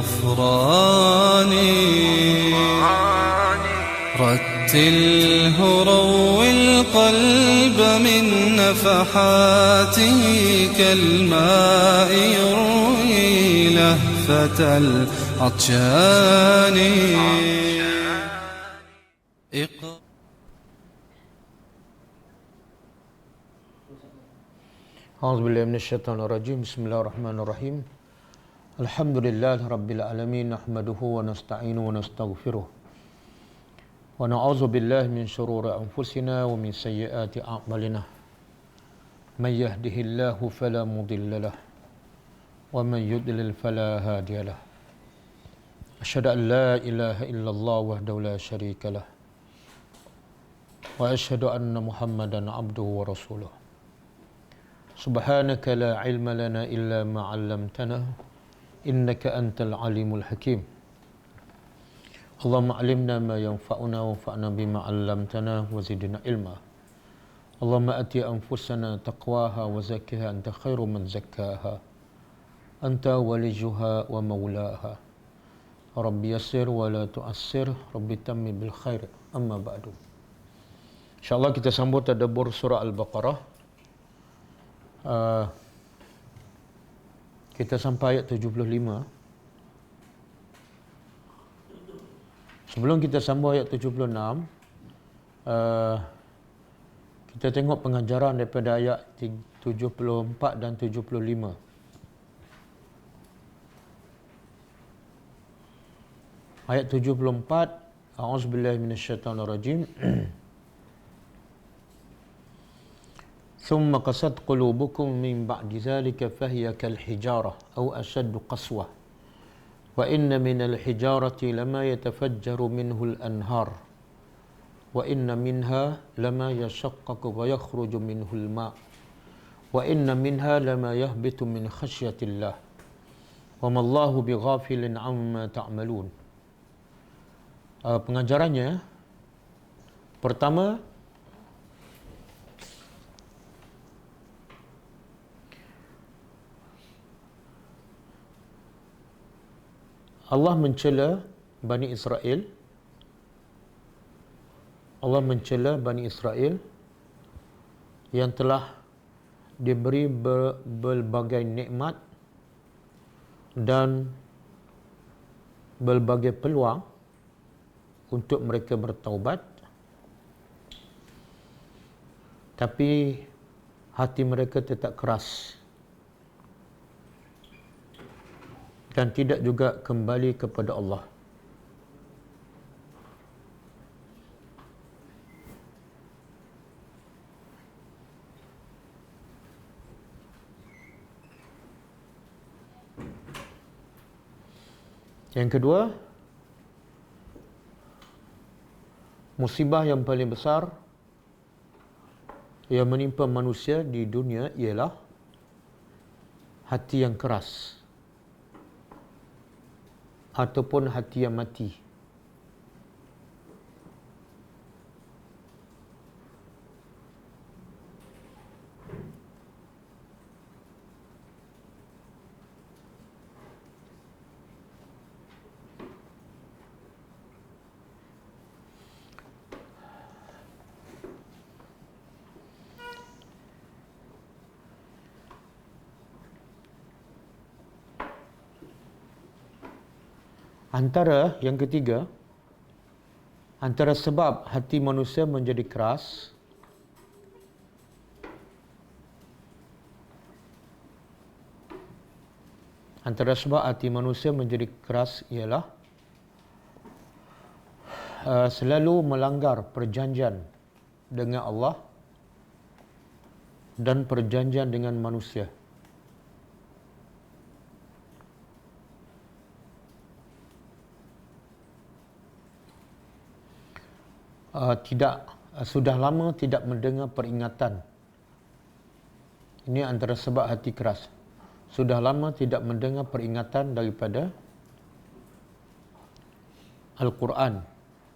الغفران رتله روي القلب من نفحاته كالماء يروي لهفة العطشان A'udzubillahi minasyaitonirrajim. Bismillahirrahmanirrahim. Alhamdulillahi rabbil alamin, nahmaduhu wa nasta'inuhu wa nastaghfiruh. Wa na'udzu billahi min shururi anfusina wa min sayyiati a'malina. May yahdihillahu fala mudilla lahu wa man yudlil fala hadiya lahu. Asyhadu an la ilaha illallah wahdahu la syarika lah. Wa asyhadu anna Muhammadan abduhu wa rasuluh. Subhanaka la ilma lana illa ma 'allamtana innaka antal alimul hakim. Allahumma 'allimna ma yanfa'una wanfa'na bima 'allamtana wa zidna ilma. Allahumma ati anfusana taqwaha wa zakkiha anta khairu man zakkaha. Anta waliyuha wa maulaha. Rabbi yassir wa la tu'assir, Rabbi tammi bil khair. Amma ba'du. InsyaAllah kita sambut tadabbur surah Al-Baqarah. Kita sampai ayat 75. Sebelum kita sambung ayat 76, kita tengok pengajaran daripada ayat 74 dan 75. Ayat 74, A'udzubillahi minasyaitonirrajim. ثم قست قلوبكم من بعد ذلك فهي كالحجارة أو أشد قسوة وإن من الحجارة لما يتفجر منه الأنهار وإن منها لما يشقق ويخرج منه الماء وإن منها لما يهبط من خشية الله وما الله بغافل عما تعملون. Pengajarannya pertama, Allah mencela Bani Israel. Allah mencela Bani Israel yang telah diberi berbagai nikmat dan berbagai peluang untuk mereka bertaubat, tapi hati mereka tetap keras dan tidak juga kembali kepada Allah. Yang kedua, musibah yang paling besar yang menimpa manusia di dunia ialah hati yang keras ataupun hati yang mati. Antara yang ketiga, antara sebab hati manusia menjadi keras ialah selalu melanggar perjanjian dengan Allah dan perjanjian dengan manusia. Sudah lama tidak mendengar peringatan. Ini antara sebab hati keras. Sudah lama tidak mendengar peringatan daripada Al-Quran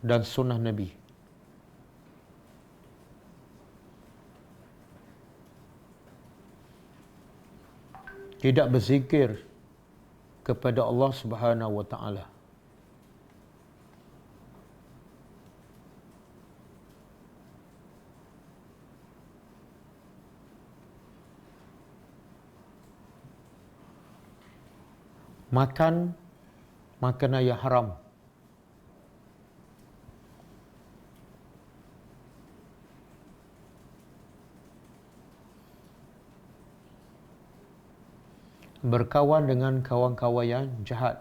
dan Sunnah Nabi. Tidak berzikir kepada Allah Subhanahu wa taala. Makan makanan yang haram. Berkawan dengan kawan-kawan yang jahat.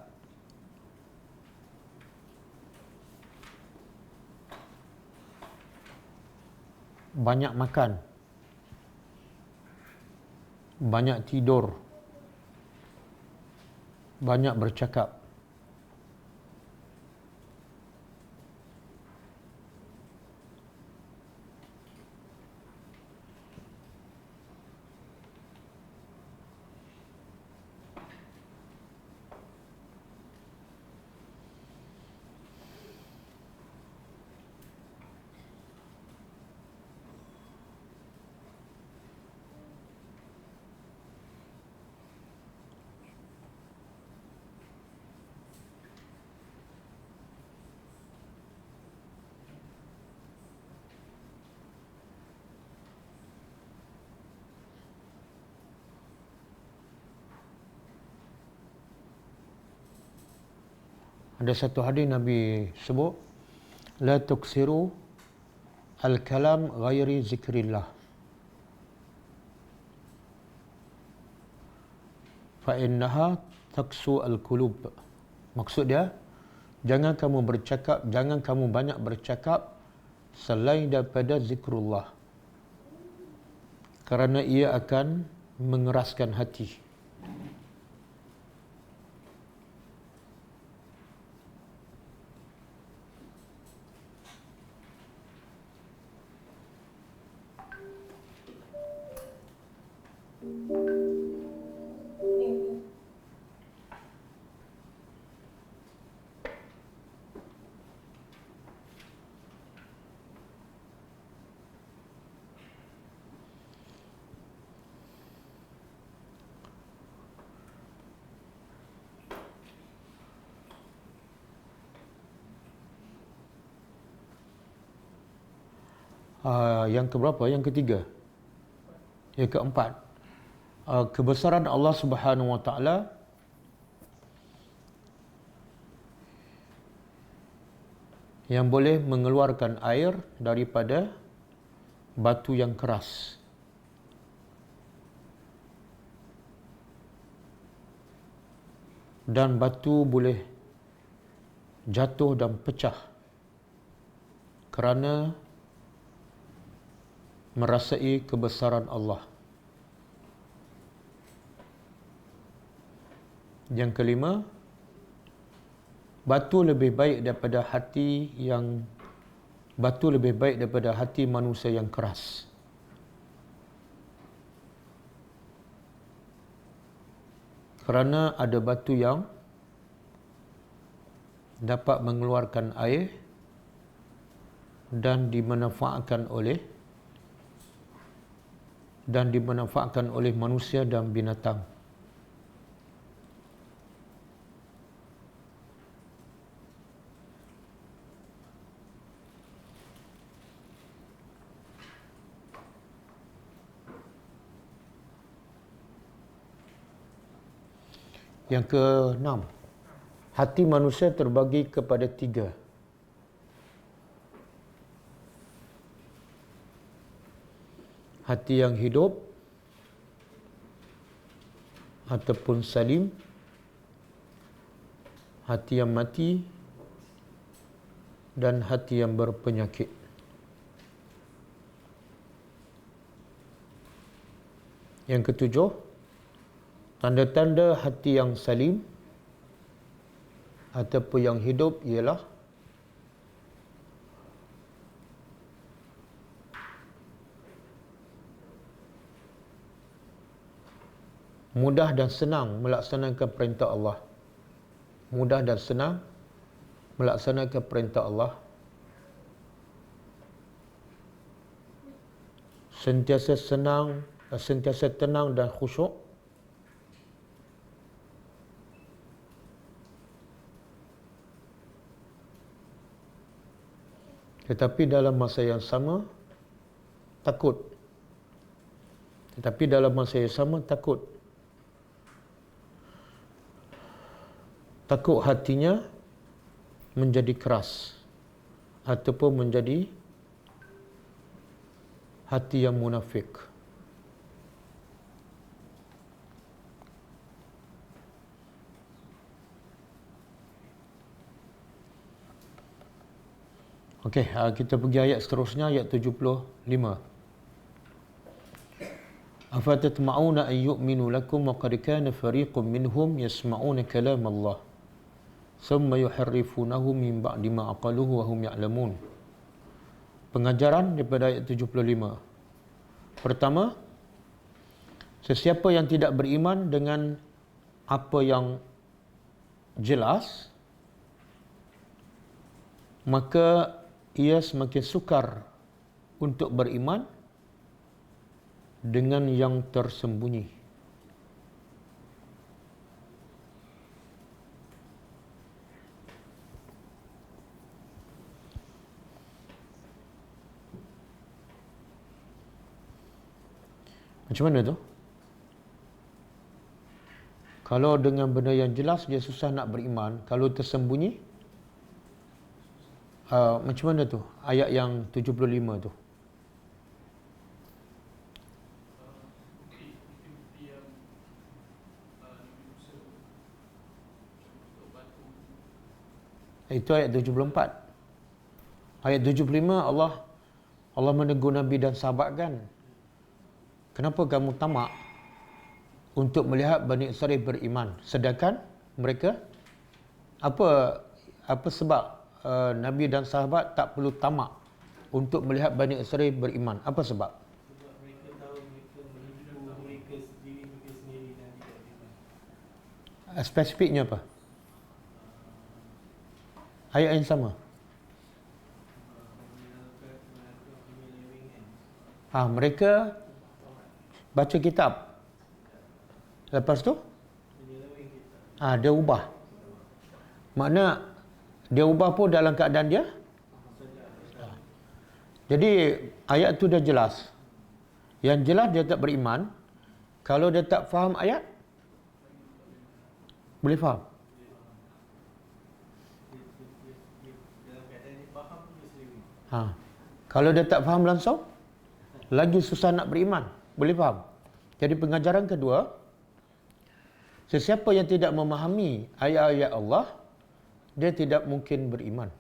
Banyak makan. Banyak tidur. Banyak bercakap. Ada satu hadis Nabi sebut, la tuksiru al-kalam ghairi zikrillah. Fa innaha taksu al-qulub. Maksud dia, jangan kamu bercakap, jangan kamu banyak bercakap selain daripada zikrullah. Kerana ia akan mengeraskan hati. Yang keberapa? Yang ketiga. Yang keempat. Kebesaran Allah Subhanahu wa taala yang boleh mengeluarkan air daripada batu yang keras. Dan batu boleh jatuh dan pecah kerana merasai kebesaran Allah. Yang kelima, batu lebih baik daripada hati manusia yang keras. Kerana ada batu yang dapat mengeluarkan air dan dimanfaatkan oleh manusia dan binatang. Yang keenam, hati manusia terbagi kepada tiga. Hati yang hidup ataupun salim, hati yang mati, dan hati yang berpenyakit. Yang ketujuh, tanda-tanda hati yang salim ataupun yang hidup ialah mudah dan senang melaksanakan perintah Allah. Mudah dan senang melaksanakan perintah Allah. Sentiasa tenang dan khusyuk. tetapi dalam masa yang sama takut. Tetapi dalam masa yang sama takut. Takut hatinya menjadi keras ataupun menjadi hati yang munafik. Okey, kita pergi ayat seterusnya, ayat 75. Afatatma'una an yu'minu lakum wa qad kana fariqun minhum yasma'una kalam Allah thumma yuharrifunahu min ba'di ma aqaluhu wa hum ya'lamun. Pengajaran daripada ayat 75. Pertama, sesiapa yang tidak beriman dengan apa yang jelas, maka ia semakin sukar untuk beriman dengan yang tersembunyi. Macam mana tu? Kalau dengan benda yang jelas dia susah nak beriman, kalau tersembunyi, macam mana tu? Ayat yang 75 tu. Itu ayat 74. Ayat 75 Allah menegur Nabi dan sahabat kan. Kenapa kamu tamak untuk melihat Bani Israel beriman, sedangkan mereka apa sebab Nabi dan sahabat tak perlu tamak untuk melihat Bani Israel beriman? Apa sebab? Sebab mereka tahu mereka menipu mereka sendiri dan tidak beriman. Spesifiknya apa? Ayat yang sama. Mereka baca kitab. Lepas tu? Dia ubah. Makna dia ubah pun dalam keadaan dia. Jadi ayat tu dah jelas. Yang jelas dia tak beriman. Kalau dia tak faham ayat, boleh faham. Kalau dia tak faham langsung, lagi susah nak beriman. Boleh faham? Jadi pengajaran kedua, sesiapa yang tidak memahami ayat-ayat Allah, dia tidak mungkin beriman.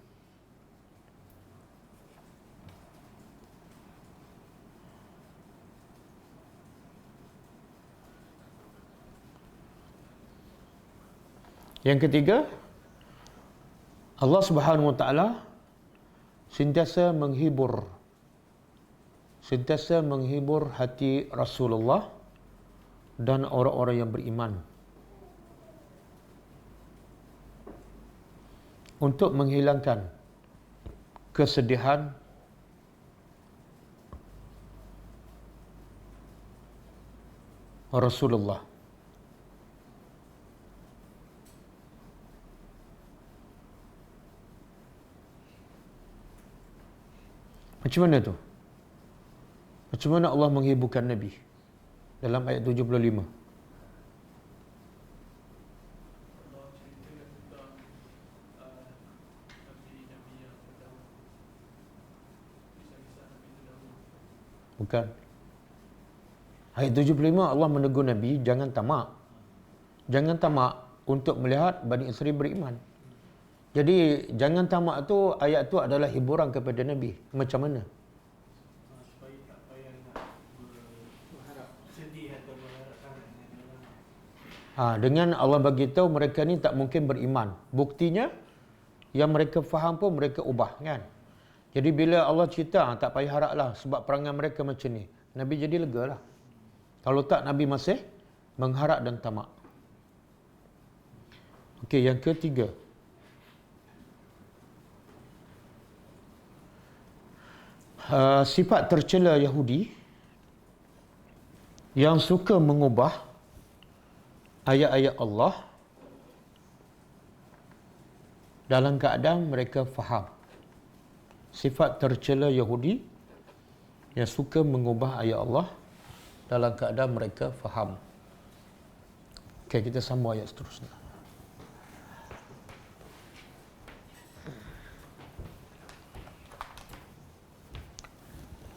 Yang ketiga, Allah Subhanahu Wa Taala sentiasa menghibur hati Rasulullah dan orang-orang yang beriman untuk menghilangkan kesedihan Rasulullah. Macam mana tu? Macam mana Allah menghiburkan Nabi? Dalam ayat 75. Bukan. Ayat 75 Allah menegur Nabi, jangan tamak. Jangan tamak untuk melihat Bani Israel beriman. Jadi jangan tamak tu, ayat tu adalah hiburan kepada Nabi. Macam mana? Supaya tak payah nak berharap sedih atau berharap sangat. Dengan Allah bagi tahu mereka ni tak mungkin beriman. Buktinya yang mereka faham pun mereka ubah kan. Jadi bila Allah cerita, tak payah haraplah sebab perangai mereka macam ni, Nabi jadi lega lah. Kalau tak, Nabi masih mengharap dan tamak. Okey, yang ketiga, sifat tercela Yahudi yang suka mengubah ayat-ayat Allah dalam keadaan mereka faham. sifat tercela Yahudi yang suka mengubah ayat Allah dalam keadaan mereka faham. Okey, kita sambung ayat seterusnya.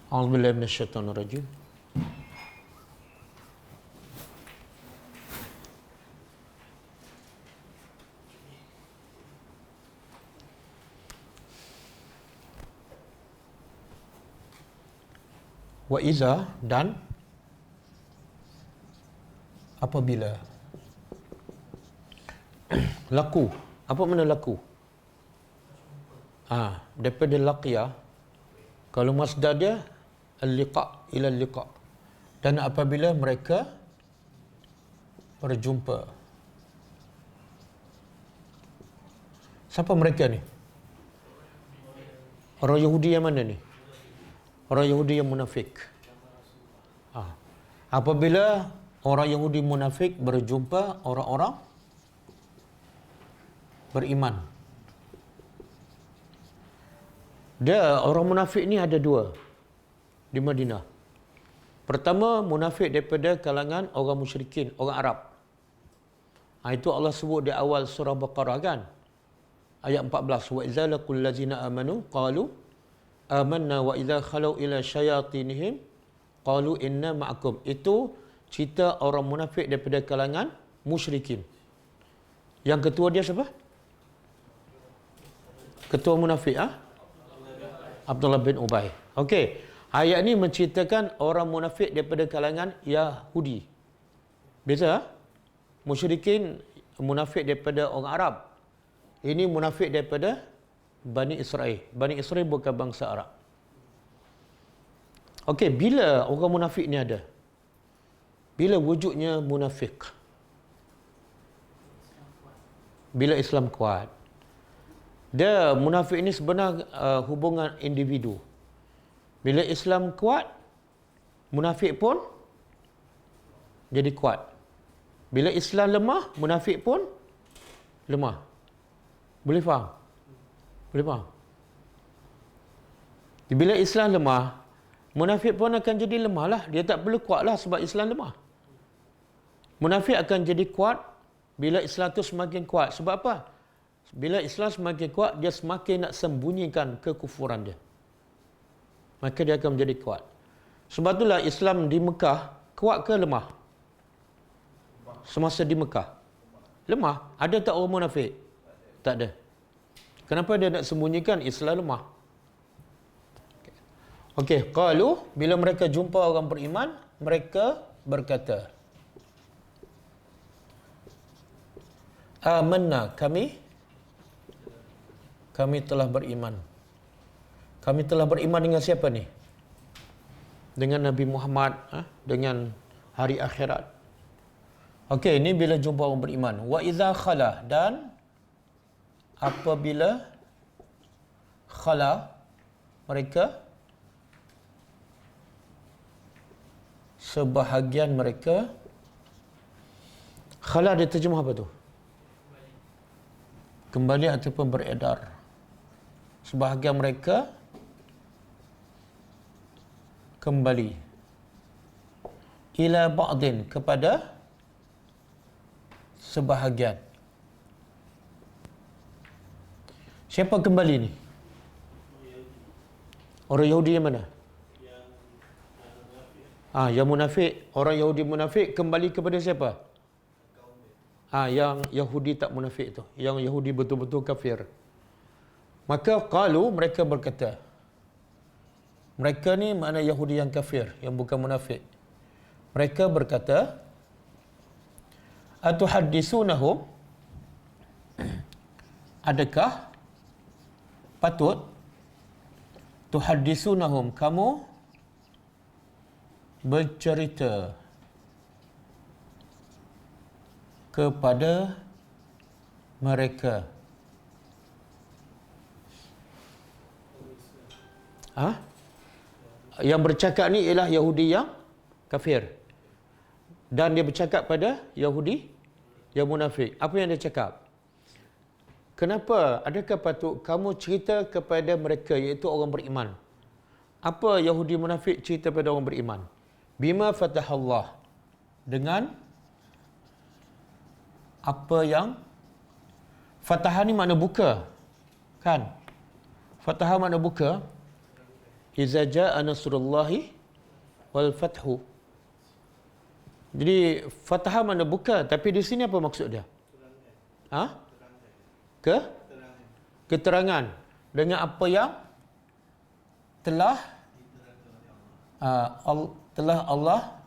A'udzubillahi minasyaitonirrajim. Wa iza, dan apabila laku. Apa makna laku? Daripada laqiya, kalau masdar dia al-liqa, ila al-liqa. Dan apabila mereka berjumpa. Siapa mereka ni? Orang Yahudi yang mana ni? Orang Yahudi yang munafik. Apabila orang Yahudi munafik berjumpa orang-orang beriman. Dia, orang munafik ni ada dua di Madinah. Pertama, munafik daripada kalangan orang musyrikin, orang Arab. Itu Allah sebut di awal surah Baqarah kan? Ayat 14. Wa idza laqul ladzina amanu qalu amanna wa idza khalu ila syayatinihim qalu inna ma'akum. Itu cerita orang munafik daripada kalangan musyrikin. Yang ketua dia siapa? Ketua munafik, Abdullah bin Ubay. Okey. Ayat ni menceritakan orang munafik daripada kalangan Yahudi. Biasa, musyrikin munafik daripada orang Arab. Ini munafik daripada Bani Israel. Bani Israel bukan bangsa Arab. Okey, bila orang munafik ni ada? Bila wujudnya munafik? Bila Islam kuat. Dia, munafik ini sebenarnya hubungan individu. Bila Islam kuat, munafik pun jadi kuat. Bila Islam lemah, munafik pun lemah. Boleh faham? Boleh faham? Bila Islam lemah, munafik pun akan jadi lemah lah. Dia tak perlu kuat lah sebab Islam lemah. Munafik akan jadi kuat bila Islam tu semakin kuat. Sebab apa? Bila Islam semakin kuat, dia semakin nak sembunyikan kekufuran dia. Maka dia akan menjadi kuat. Sebab itulah Islam di Mekah kuat ke lemah? Semasa di Mekah lemah. Ada tak orang munafik? Tak ada. Kenapa dia nak sembunyikan Islam lemah? Okey, qalu, bila mereka jumpa orang beriman, mereka berkata, amanna, kami telah beriman. Kami telah beriman dengan siapa ni? Dengan Nabi Muhammad, dengan hari akhirat. Okey, ini bila jumpa orang beriman. Wa idza khala, dan apabila khala, mereka, sebahagian mereka, khala dia terjemah apa tu? Kembali ataupun beredar. Sebahagian mereka kembali ila ba'din, kepada sebahagian. Siapa kembali ni? Orang Yahudi yang mana? Yang munafik. Orang Yahudi munafik kembali kepada siapa? Yang Yahudi tak munafik tu. Yang Yahudi betul-betul kafir. Maka qalu, mereka berkata. Mereka ni mana Yahudi yang kafir, yang bukan munafik. Mereka berkata, atuhaddisunahum, adakah patut tuhaddisunahum, kamu bercerita kepada mereka. Yang bercakap ni ialah Yahudi yang kafir. Dan dia bercakap pada Yahudi yang munafik. Apa yang dia cakap? kenapa? Adakah patut kamu cerita kepada mereka, iaitu orang beriman? Apa Yahudi munafik cerita pada orang beriman? Bima fatahallah, dengan apa yang fatah ni makna buka, kan? Fatah makna buka. Iza jaa nasrullahi wal fathu. Jadi fatah makna buka, tapi di sini apa maksud dia? Keterangan dengan apa yang telah Allah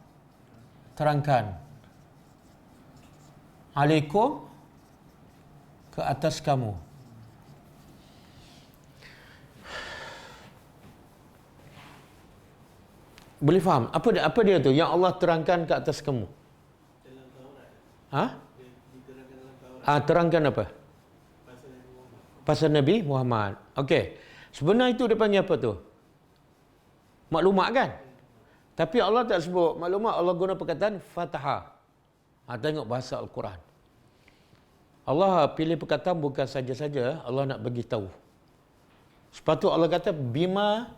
terangkan alaikum, ke atas kamu. Boleh faham? Apa dia tu yang Allah terangkan ke atas kamu? Terangkan apa? Pasal Nabi Muhammad. Okey. Sebenarnya itu dia panggil apa tu? Maklumat kan? Tapi Allah tak sebut maklumat, Allah guna perkataan fatahah. Tengok bahasa Al-Quran. Allah pilih perkataan bukan saja-saja Allah nak bagi tahu. Sepatutnya Allah kata bima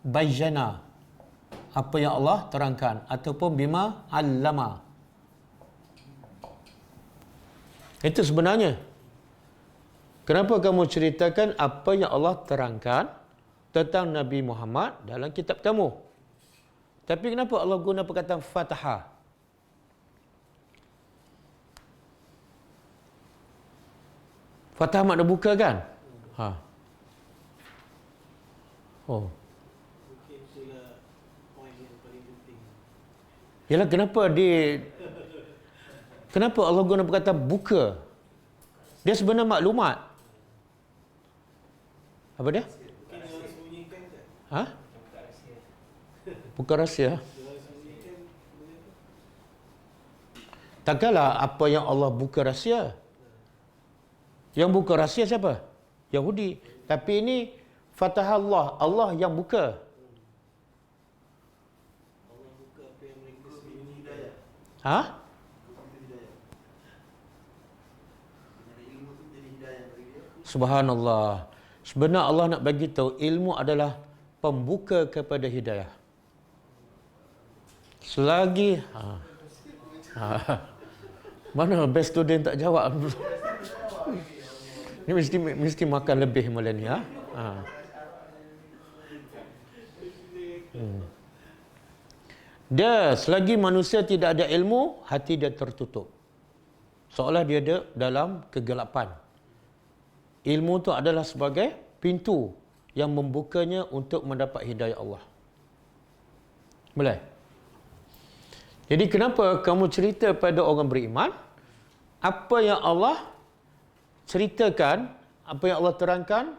bayyana, apa yang Allah terangkan, ataupun bima allama. Itu sebenarnya. Kenapa kamu ceritakan apa yang Allah terangkan tentang Nabi Muhammad dalam kitab kamu? Tapi kenapa Allah guna perkataan fatahah? Fatah makna buka kan? Oh. Mungkin itulah poin yang paling penting. Yalah, kenapa Allah guna perkataan buka? Dia sebenarnya maklumat. Apa dia? Mungkin yang orang sembunyikan tak? Bukan rahsia. Yang orang sembunyikan benda tu. Takkanlah apa yang Allah buka rahsia. Yang buka rahsia siapa? Yahudi. Tapi ini fatah Allah yang buka. Allah buka apa yang mereka sembunyi hidayah. Subhanallah. Sebenarnya Allah nak bagi tahu ilmu adalah pembuka kepada hidayah. Selagi mana best student tak jawab. Ni mesti makan lebih malam ni. Dia selagi manusia tidak ada ilmu, hati dia tertutup. Seolah dia ada dalam kegelapan. Ilmu tu adalah sebagai pintu yang membukanya untuk mendapat hidayah Allah. Boleh? Jadi kenapa kamu cerita pada orang beriman apa yang Allah ceritakan, apa yang Allah terangkan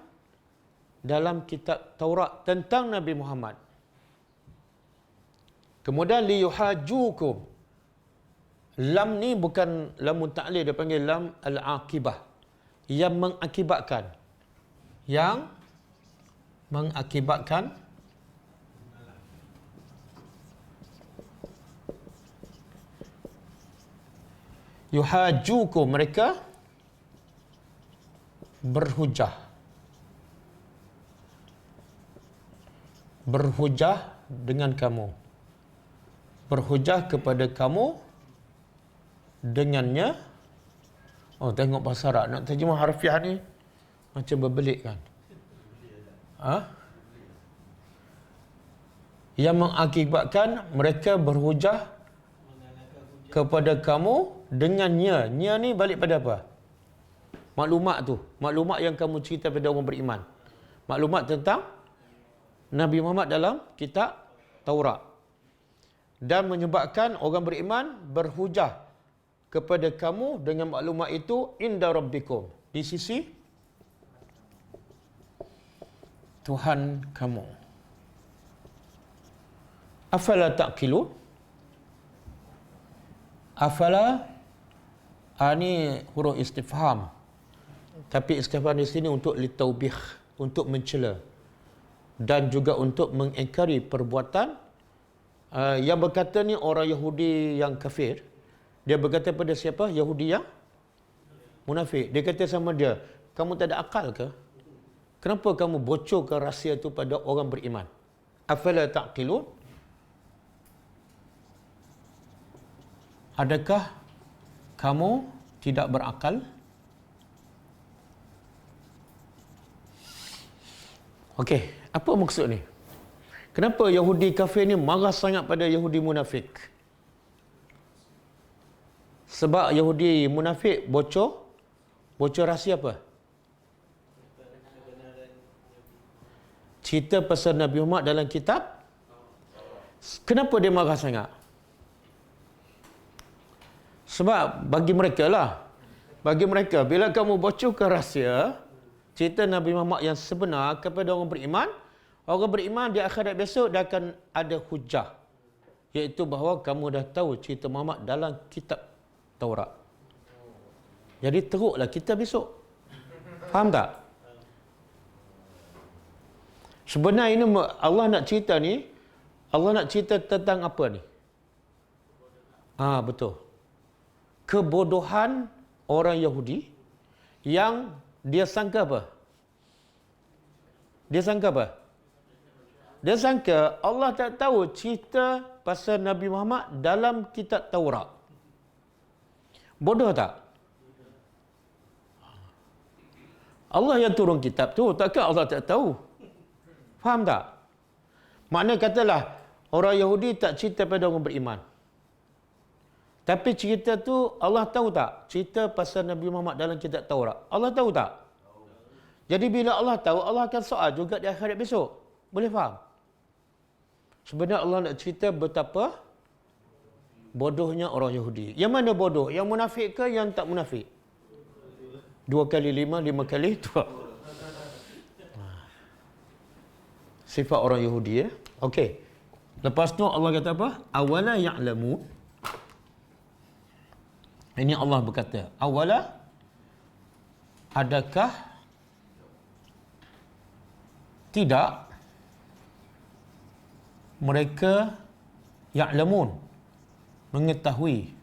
dalam kitab Taurat tentang Nabi Muhammad? Kemudian liyuhajukum. Lam ni bukan lamun ta'lil, dia panggil lam al-aqibah. Yang mengakibatkan yuhajukum, mereka berhujah dengan kamu, berhujah kepada kamu dengannya. Oh, tengok bahasa Arab nak terjemah harfiah ni macam berbelit kan? Yang mengakibatkan mereka berhujah kepada kamu dengannya. Nya ni balik pada apa? Maklumat tu. Maklumat yang kamu cerita pada orang beriman. Maklumat tentang Nabi Muhammad dalam kitab Taurat. Dan menyebabkan orang beriman berhujah kepada kamu dengan maklumat itu inda rabbikum, di sisi Tuhan kamu. Afala ta'qilun? Afala ni huruf istifham. Tapi istifham di sini untuk litaubih, untuk mencela dan juga untuk mengingkari perbuatan yang berkata ni orang Yahudi yang kafir. Dia berkata pada siapa? Yahudi munafik. Dia kata sama dia, kamu tak ada akal ke? Kenapa kamu bocorkan rahsia itu pada orang beriman? Afala taqilun? Adakah kamu tidak berakal? Okey, apa maksud ni? Kenapa Yahudi kafir ni marah sangat pada Yahudi munafik? Sebab Yahudi munafik bocor rahsia apa? Cerita pasal Nabi Muhammad dalam kitab. Kenapa dia marah sangat? Sebab bagi mereka bila kamu bocorkan rahsia cerita Nabi Muhammad yang sebenar kepada orang beriman di akhirat besok dia akan ada hujah, iaitu bahawa kamu dah tahu cerita Muhammad dalam kitab Taurat. Jadi teruklah kita besok. Faham tak? Sebenarnya ini Allah nak cerita tentang apa ni? Betul. Kebodohan orang Yahudi yang dia sangka apa? Dia sangka Allah tak tahu cerita pasal Nabi Muhammad dalam kitab Taurat. Bodoh tak? Allah yang turun kitab tu, takkan Allah tak tahu? Faham tak? Makna katalah orang Yahudi tak cerita pada orang beriman. Tapi cerita tu Allah tahu tak? Cerita pasal Nabi Muhammad dalam kitab Taurat. Allah tahu tak? Jadi bila Allah tahu, Allah akan soal juga di akhirat besok. Boleh faham? Sebenarnya Allah nak cerita betapa bodohnya orang Yahudi. Yang mana bodoh? Yang munafik ke yang tak munafik? 2 kali 5, 5 kali 2. Sifat orang Yahudi ya. Okey. Lepas tu Allah kata apa? Awala ya'lamu. Ini Allah berkata, awala, adakah tidak mereka ya'lamun, mengetahui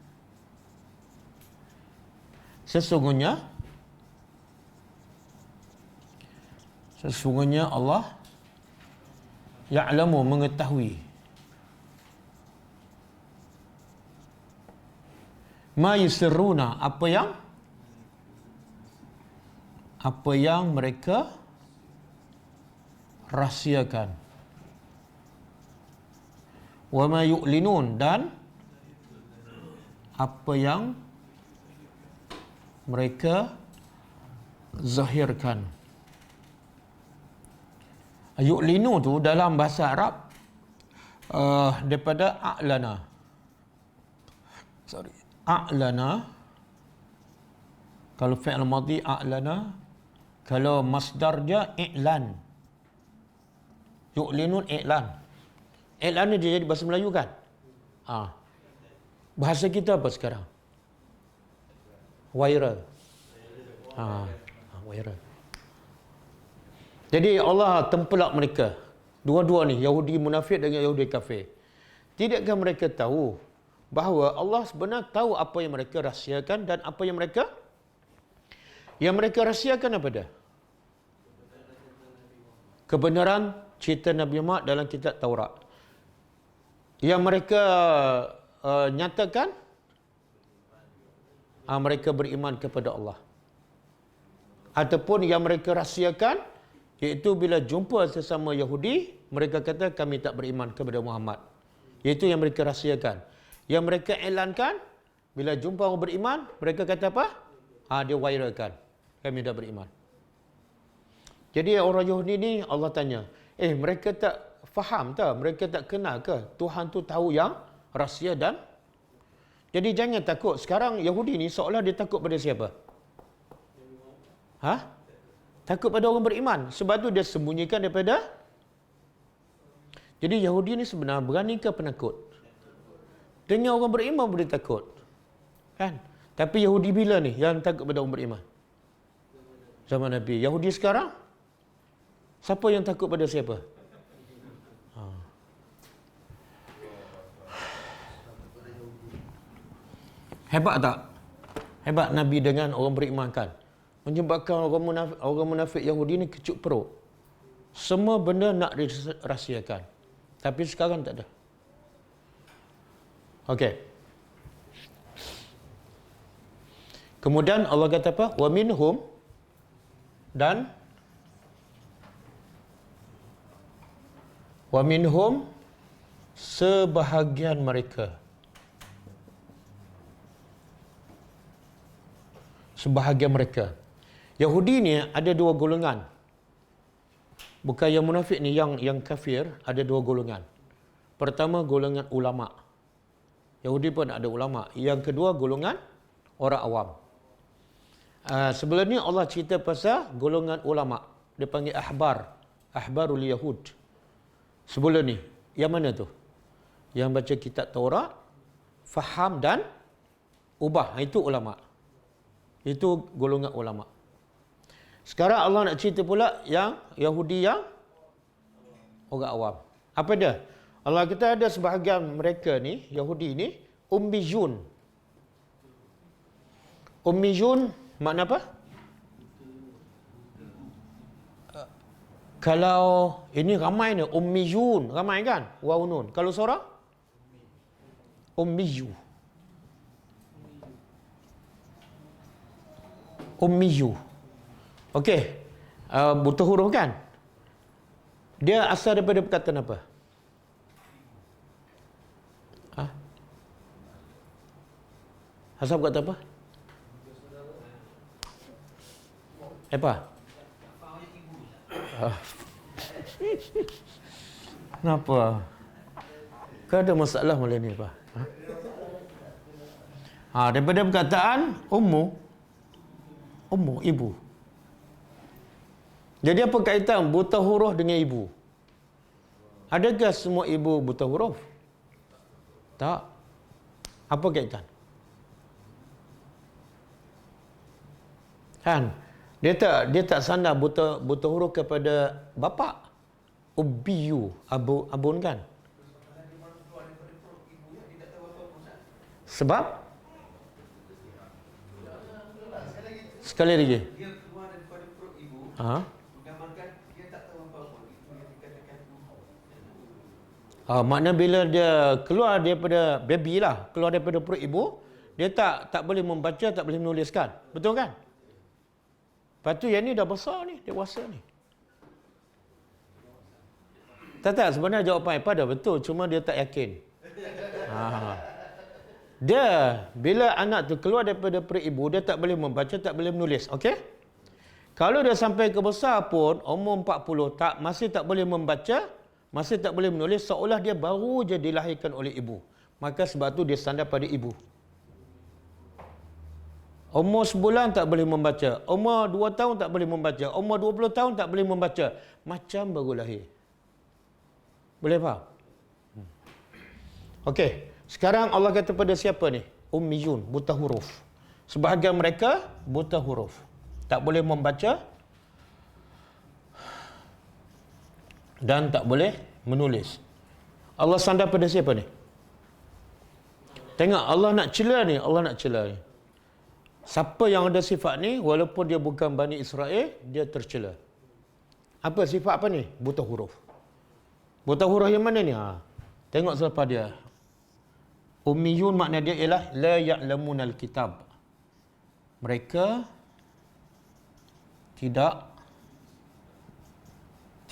sesungguhnya Allah ya'lamu, mengetahui ma yusirruna, apa yang mereka rahsiakan, wa ma yu'linun, dan apa yang mereka zahirkan. Yu'linu tu dalam bahasa Arab daripada a'lana. Kalau fi'il madhi a'lana, kalau masdar dia i'lan. Yu'linun i'lan. I'lan ni dia jadi bahasa Melayu kan? Bahasa kita apa sekarang? Viral. Viral. Jadi Allah tempelak mereka. Dua-dua ni, Yahudi munafik dengan Yahudi kafir. Tidakkah mereka tahu bahawa Allah sebenarnya tahu apa yang mereka rahsiakan dan apa yang mereka rahsiakan apa dia? Kebenaran cerita Nabi Muhammad dalam kitab Taurat. Yang mereka nyatakan mereka beriman kepada Allah. Ataupun yang mereka rahsiakan, iaitu bila jumpa sesama Yahudi, mereka kata kami tak beriman kepada Muhammad. Iaitu yang mereka rahsiakan. Yang mereka elankan, bila jumpa orang beriman, mereka kata apa? Dia viralkan, kami dah beriman. Jadi orang Yahudi ni Allah tanya, mereka tak faham tak? Mereka tak kenal ke? Tuhan tu tahu yang rahsia dan... Jadi jangan takut. Sekarang Yahudi ni seolah dia takut pada siapa? Takut pada orang beriman. Sebab tu dia sembunyikan daripada... Jadi Yahudi ni sebenarnya berani ke penakut? Dengan orang beriman boleh takut. Kan? Tapi Yahudi bila ni yang takut pada orang beriman? Zaman Nabi. Yahudi sekarang? Siapa yang takut pada siapa? Hebat tak? Hebat Nabi dengan orang beriman kan. Menyebabkan orang munafik Yahudi ni kecut perut. Semua benda nak dirahsiakan. Tapi sekarang tak ada. Okey. Kemudian Allah kata apa? Wa minhum, dan wa minhum, sebahagian mereka. Sebahagian mereka. Yahudi ni ada dua golongan. Bukan yang munafik ni, yang kafir ada dua golongan. Pertama, golongan ulama. Yahudi pun ada ulama. Yang kedua, golongan orang awam. Sebelum ni Allah cerita pasal golongan ulama. Dia panggil ahbar. Ahbarul Yahud. Sebelum ni. Yang mana tu? Yang baca kitab Taurat, faham dan ubah. Itu ulama. Itu golongan ulama. Sekarang Allah nak cerita pula yang Yahudi, yang orang awam. Apa dia? Allah kata ada sebahagian mereka ni, Yahudi ni, ummiyun. Ummiyun makna apa? Kalau ini ramai ni, ummiyun, ramai kan? Waw nun. Kalau seorang? Ummiyu. Ummiyu. Okey. Buta huruf kan? Dia asal daripada perkataan apa? Asal perkataan apa? Apa? Kenapa? Kau ada masalah malam ni, Pak? Daripada perkataan ummu, ibu. Jadi apa kaitan buta huruf dengan ibu? Adakah semua ibu buta huruf? Tak. Apa kaitan? Kan? Dia tak sandar buta huruf kepada bapa. Ubbiyu, abun kan? Sebab sekali lagi. Dia keluar daripada perut ibu. Menggambarkan dia tak tahu apa-apa. Itu yang dikatakan makna bila dia keluar daripada baby lah, keluar daripada perut ibu, dia tak boleh membaca, tak boleh menuliskan. Betul kan? Lepas tu yang ni dah besar ni, dewasa ni. Tak, sebenarnya jawapan Ipah dah betul, cuma dia tak yakin. Dia, bila anak tu keluar daripada perut ibu, dia tak boleh membaca, tak boleh menulis. Okey? Kalau dia sampai ke besar pun, umur 40, masih tak boleh membaca, masih tak boleh menulis, seolah dia baru je dilahirkan oleh ibu. Maka sebab tu dia sandar pada ibu. Umur sebulan tak boleh membaca. Umur 2 tahun tak boleh membaca. Umur 20 tahun tak boleh membaca. Macam baru lahir. Boleh faham? Okey. Sekarang Allah kata pada siapa ni? Ummiyun, buta huruf. Sebahagian mereka buta huruf. Tak boleh membaca dan tak boleh menulis. Allah sandar pada siapa ni? Tengok, Allah nak cela ni. Allah nak cela ni. Siapa yang ada sifat ni, walaupun dia bukan Bani Israel, dia tercela. Apa sifat apa ni? Buta huruf. Buta huruf yang mana ni? Tengok selepas dia. Ummiyun makna dia ialah la ya'lamunal kitab. Mereka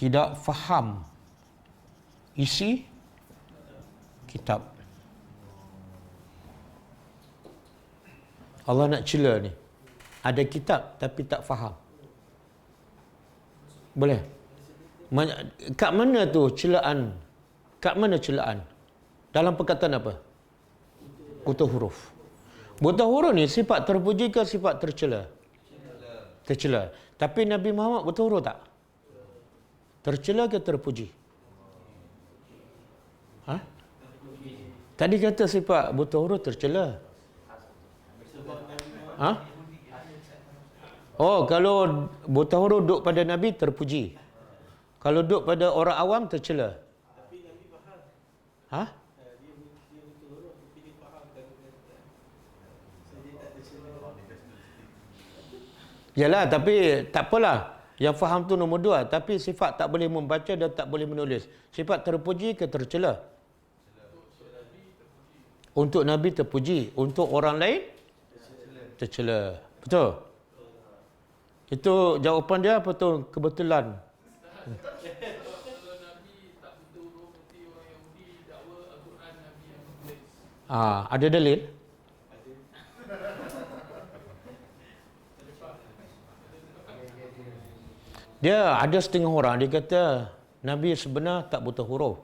tidak faham isi kitab. Allah nak cela ni. Ada kitab tapi tak faham. Boleh? Kat mana tu celaan? Kat mana celaan? Dalam perkataan apa? Buta huruf. Buta huruf ni sifat terpuji ke sifat tercela? Tercela. Tapi Nabi Muhammad buta huruf tak? Tercela ke terpuji? Tadi kata sifat buta huruf tercela. Kalau buta huruf duduk pada Nabi terpuji. Kalau duduk pada orang awam tercela. Tapi Nabi faham. Dia buta huruf tapi dia faham kata-kata. So dia tak tercela. Yalah, tapi tak apalah. Yang faham tu nombor 2. Tapi sifat tak boleh membaca dan tak boleh menulis. Sifat terpuji ke tercela? Untuk Nabi terpuji. Untuk orang lain tercela. Betul? Itu jawapan dia apa tu? Kebetulan. Ada dalil? Dia ada setengah orang dia kata Nabi sebenar tak buta huruf.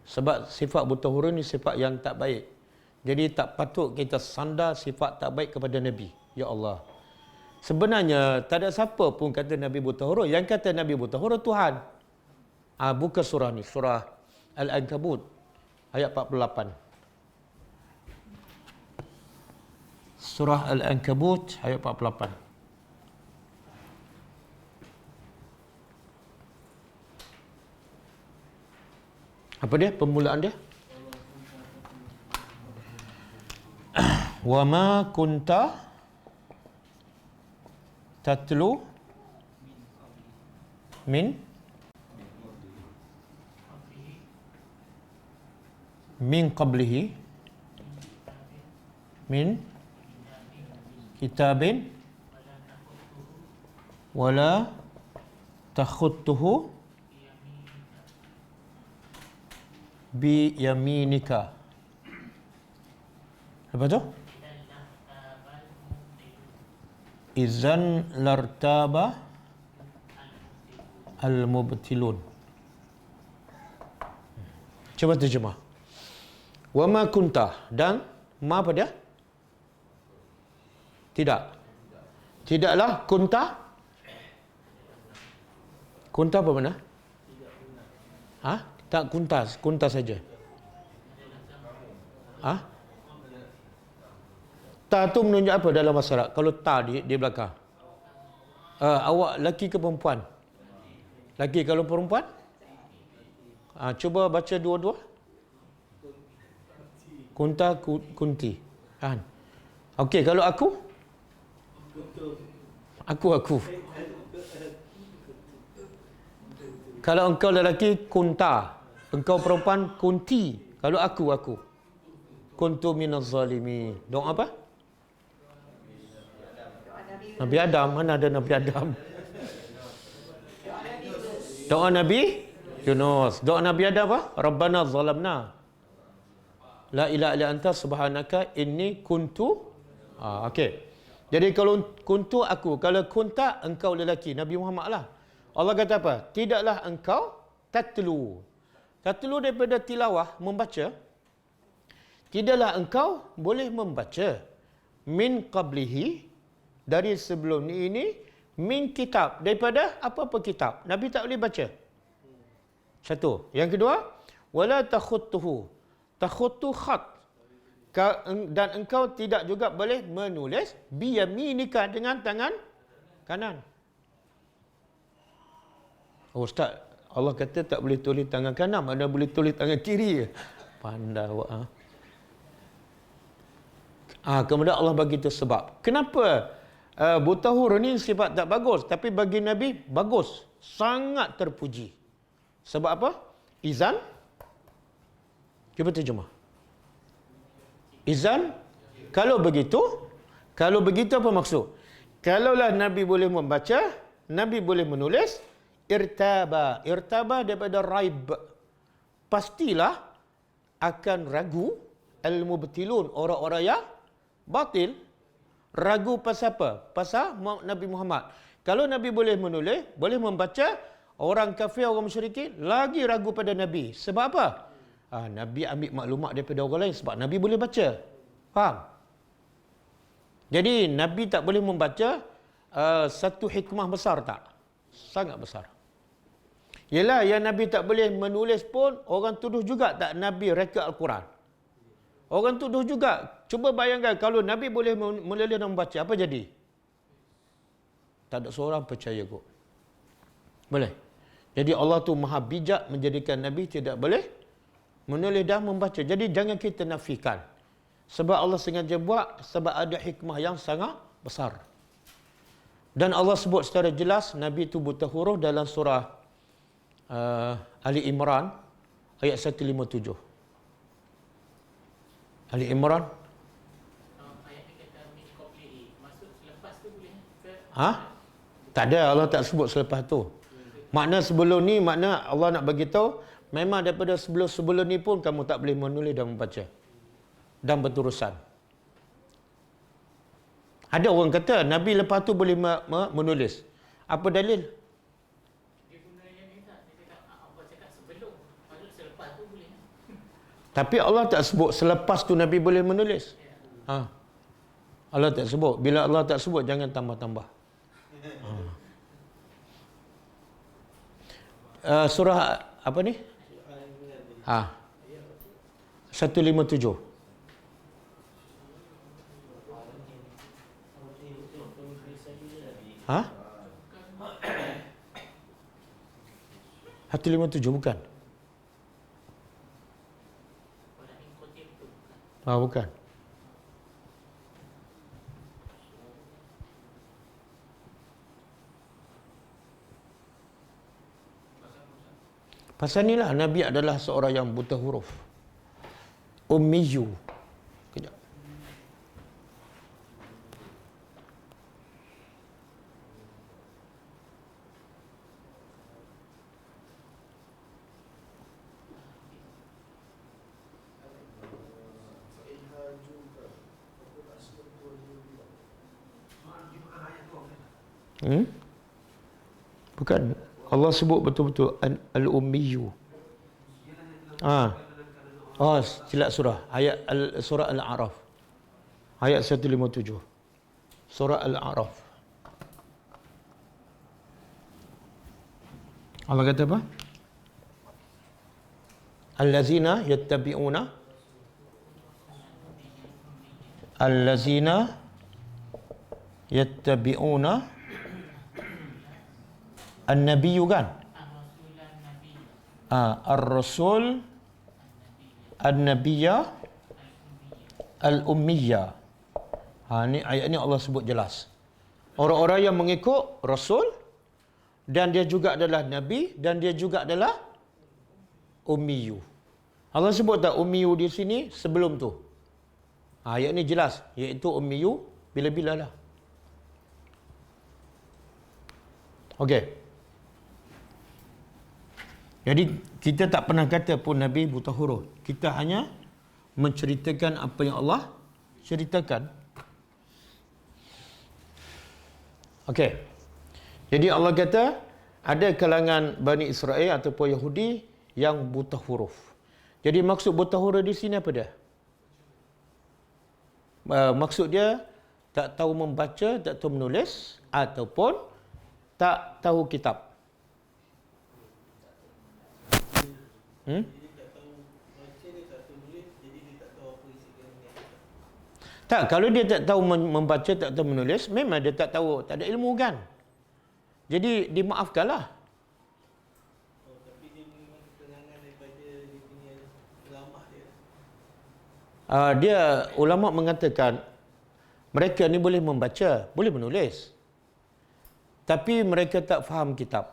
Sebab sifat buta huruf ni sifat yang tak baik. Jadi tak patut kita sandar sifat tak baik kepada Nabi. Ya Allah. Sebenarnya tak ada siapa pun kata Nabi buta huruf. Yang kata Nabi buta huruf Tuhan. Buka surah ni, surah Al-Ankabut ayat 48. Surah Al-Ankabut ayat 48. Apa dia permulaan dia? Wa ma kunta tatlu min qablihi min kitabin wala takhutuhu bi yaminika. Apa tu? Izan lartaba al-mubtilun. Cuba terjemah. Wa ma kunta, dan ma apa dia? Tidak. Tidaklah kunta. Kunta apa mana? Tak kunta saja. Ta tu menunjuk apa dalam bahasa Arab? Kalau ta di belakang. Awak laki ke perempuan? Laki. Kalau perempuan? Cuba baca dua-dua. Kunta, kunti. Okey, kalau aku? Aku. Kalau engkau lelaki, kunta. Engkau perempuan, kunti. Kalau aku. Kuntu minaz zalimin. Doa apa? Nabi Adam. Mana ada Nabi Adam? Doa Nabi Yunus. Doa Nabi Adam apa? Rabbana zalamna. La ilaha illa anta subhanaka inni kuntu. Okey. Jadi kalau kuntu aku. Kalau kunta engkau lelaki. Nabi Muhammad lah. Allah kata apa? Tidaklah engkau tatlu. Tatlu daripada tilawah, membaca. Tidaklah engkau boleh membaca. Min qablihi, dari sebelum ini. Min kitab, daripada apa-apa kitab. Nabi tak boleh baca. Satu. Yang kedua, wala takhutuhu. Takhutu khat. Dan engkau tidak juga boleh menulis biyaminika, dengan tangan kanan. Ustaz, Allah kata tak boleh tulis tangan kanan, mana boleh tulis tangan kiri. Pandai awak. Kemudian Allah bagi tu sebab. Kenapa buta huruf ni sifat tak bagus, tapi bagi Nabi bagus, sangat terpuji. Sebab apa? Izan. Cuba terjemah. Izan. Kalau begitu apa maksud? Kalaulah Nabi boleh membaca, Nabi boleh menulis, irtaba daripada raib, pastilah akan ragu al-mubtilun, orang-orang yang batil. Ragu pasal apa? Pasal Nabi Muhammad. Kalau Nabi boleh menulis, boleh membaca, orang kafir, orang musyrikin lagi ragu pada Nabi. Sebab apa? Nabi ambil maklumat daripada orang lain sebab Nabi boleh baca. Faham? Jadi Nabi tak boleh membaca, satu hikmah besar tak? Sangat besar. Yelah, yang Nabi tak boleh menulis pun, orang tuduh juga tak Nabi reka Al-Quran. Orang tuduh juga. Cuba bayangkan kalau Nabi boleh menulis dan membaca, apa jadi? Tak ada seorang percaya kot. Boleh? Jadi Allah tu maha bijak menjadikan Nabi tidak boleh menulis dan membaca. Jadi jangan kita nafikan. Sebab Allah sengaja buat, sebab ada hikmah yang sangat besar. Dan Allah sebut secara jelas Nabi itu buta huruf dalam surah Ali Imran ayat 157. Ali Imran. Ayat ni kata min qablihi. Maksud selepas tu boleh ke? Tak ada, Allah tak sebut selepas tu. Makna sebelum ni, makna Allah nak bagi tahu memang daripada sebelum ni pun kamu tak boleh menulis dan membaca dan berterusan. Ada orang kata Nabi lepas tu boleh menulis. Apa dalil? Dia guna yang ni tak? Dia cakap, Allah cakap sebelum. Maksud selepas tu boleh. Tapi Allah tak sebut selepas tu Nabi boleh menulis. Allah tak sebut. Bila Allah tak sebut, jangan tambah-tambah. Surah apa ni? 157. Ha? 157 bukan? Bukan. Pasal ni lah Nabi adalah seorang yang buta huruf. Ummiyu. Kejap. Bukan. Allah sebut betul-betul al-ummiyu. Silap surah. Ayat surah Al-A'raf. Ayat 157. Surah Al-A'raf. Allah kata apa? Allazina yattabi'una An-Nabiyyu kan? Ar-Rasul An-Nabiyya Al-Ummiyya. Ni ayat ni Allah sebut jelas. Orang-orang yang mengikut Rasul dan dia juga adalah Nabi dan dia juga adalah Ummiyu. Allah sebut tak Ummiyu di sini sebelum tu? Ayat ni jelas, iaitu Ummiyu bila-bila lah. Okey. Jadi kita tak pernah kata pun Nabi buta huruf. Kita hanya menceritakan apa yang Allah ceritakan. Okey. Jadi Allah kata ada kalangan Bani Israel ataupun Yahudi yang buta huruf. Jadi maksud buta huruf di sini apa dia? Maksud dia tak tahu membaca, tak tahu menulis ataupun tak tahu kitab. Dia tak tahu baca, dia tak tahu tulis, jadi dia tak tahu apa isi kalimat. Tak, kalau dia tak tahu membaca, tak tahu menulis, memang dia tak tahu, tak ada ilmu kan. Jadi dimaafkanlah. Tapi dia memang keterangan daripada dia punya ulama dia. Dia ulama mengatakan mereka ni boleh membaca, boleh menulis. Tapi mereka tak faham kitab.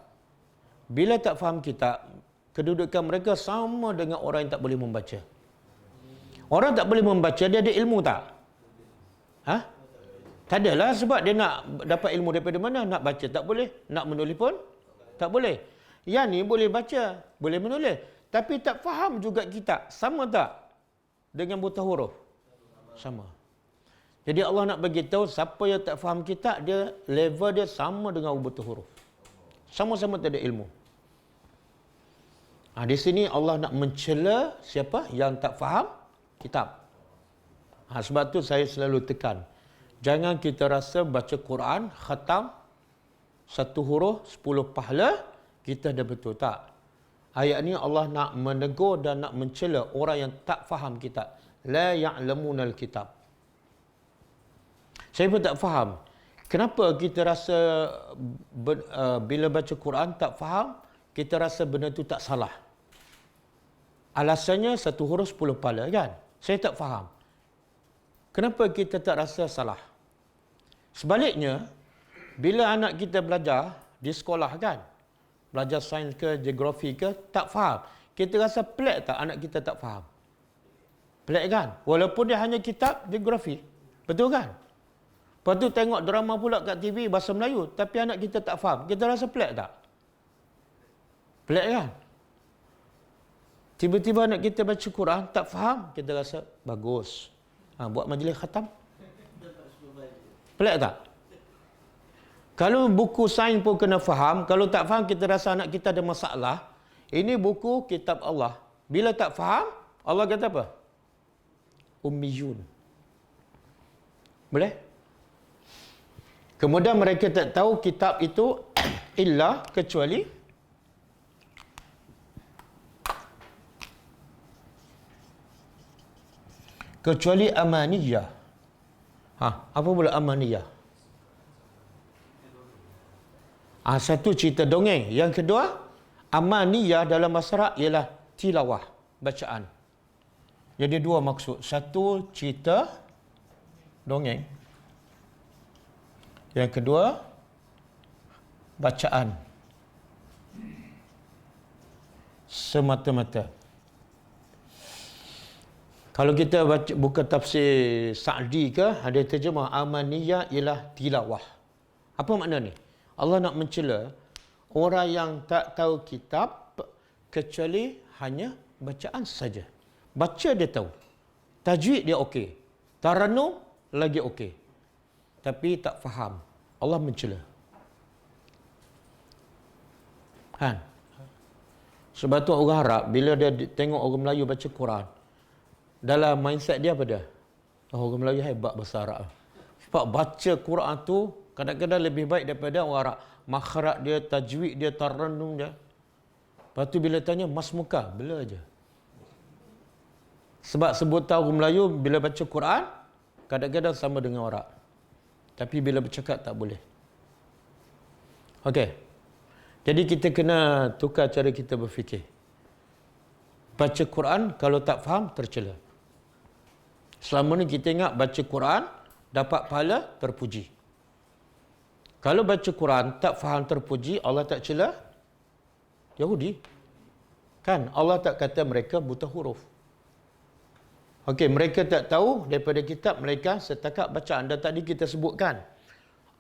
Bila tak faham kitab, kedudukan mereka sama dengan orang yang tak boleh membaca. Orang tak boleh membaca, dia ada ilmu tak? Tak adalah, sebab dia nak dapat ilmu daripada mana? Nak baca tak boleh, nak menulis pun tak boleh. Yang ni boleh baca, boleh menulis, tapi tak faham juga kitab. Sama tak dengan buta huruf? Sama. Jadi Allah nak bagi tahu siapa yang tak faham kitab, dia level dia sama dengan buta huruf. Sama-sama tak ada ilmu. Di sini Allah nak mencela siapa yang tak faham kitab. Sebab tu saya selalu tekan. Jangan kita rasa baca Quran, khatam, satu huruf, 10 pahala, kita dah betul. Tak. Ayat ni Allah nak menegur dan nak mencela orang yang tak faham kitab. La ya'lamunal kitab. Saya pun tak faham. Kenapa kita rasa bila baca Quran tak faham, kita rasa benda tu tak salah. Alasannya satu huruf 10 pahala kan? Saya tak faham. Kenapa kita tak rasa salah? Sebaliknya, Bila anak kita belajar di sekolah kan, belajar sains ke, geografi ke, tak faham. Kita rasa pelik tak anak kita tak faham? Pelik kan? Walaupun dia hanya kitab geografi. Betul kan? Lepas tu tengok drama pula kat TV bahasa Melayu, tapi anak kita tak faham. Kita rasa pelik tak? Pelik kan? Tiba-tiba anak kita baca Quran, tak faham, kita rasa bagus. Buat majlis khatam. Pelik tak? Kalau buku sains pun kena faham, kalau tak faham kita rasa anak kita ada masalah. Ini buku kitab Allah. Bila tak faham, Allah kata apa? Ummiyun. Boleh? Kemudian mereka tak tahu kitab itu illa kecuali amaniyah. Apa pula amaniyah? Satu cerita dongeng. Yang kedua, amaniyah dalam bahasa Arab ialah tilawah, bacaan. Jadi dua maksud. Satu, cerita dongeng. Yang kedua, bacaan. Semata-mata. Kalau kita baca buku tafsir Sa'di ke, ada terjemah amaniyah ialah tilawah. Apa makna ni? Allah nak mencela orang yang tak tahu kitab kecuali hanya bacaan saja. Baca dia tahu. Tajwid dia okey. Tarannum lagi okey. Tapi tak faham. Allah mencela. Kan? Sebab tu orang Arab bila dia tengok orang Melayu baca Quran, dalam mindset dia apa dia? Orang Melayu hebat bahasa Arab. Sebab baca Quran tu kadang-kadang lebih baik daripada orang Arab. Makhraj dia, tajwid dia, tarannum dia. Lepas tu bila tanya mas muka, bela je. Sebab sebutan orang Melayu bila baca Quran kadang-kadang sama dengan orang Arab. Tapi bila bercakap tak boleh. Okey. Jadi kita kena tukar cara kita berfikir. Baca Quran kalau tak faham tercela. Selama ni kita ingat baca Quran dapat pahala terpuji. Kalau baca Quran tak faham terpuji, Allah tak cela Yahudi. Kan Allah tak kata mereka buta huruf. Okey, mereka tak tahu daripada kitab mereka setakat bacaan. Dan tadi kita sebutkan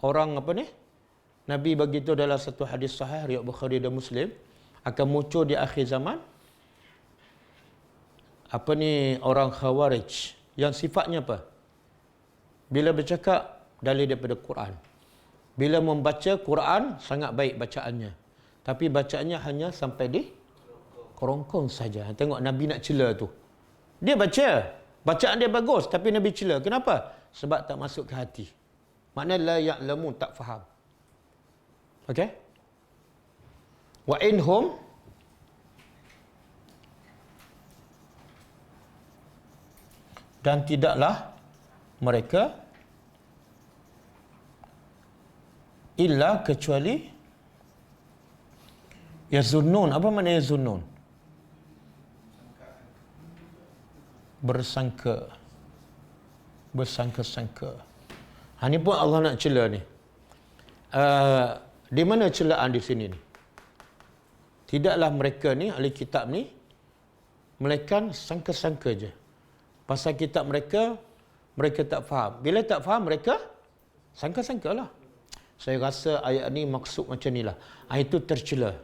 orang apa ni? Nabi bagi tahu dalam satu hadis sahih riwayat Bukhari dan Muslim akan muncul di akhir zaman apa ni orang Khawarij yang sifatnya apa? Bila bercakap dalil daripada Quran. Bila membaca Quran sangat baik bacaannya. Tapi bacaannya hanya sampai di kerongkong saja. Tengok Nabi nak cela tu. Dia baca, bacaan dia bagus tapi Nabi cela. Kenapa? Sebab tak masuk ke hati. Maknanya la ya'lamun, tak faham. Okey? Wa inhum dan tidaklah mereka illa kecuali yazunnun. Apa makna yazunnun? Bersangka-sangka. Ini pun Allah nak cela ni. Di mana celaan di sini ni? Tidaklah mereka ni, ahli kitab ni, melainkan sangka-sangka je. Pasal kitab mereka, mereka tak faham. Bila tak faham, mereka sangka-sangka lah. Saya rasa ayat ni maksud macam ni lah. Itu tercela.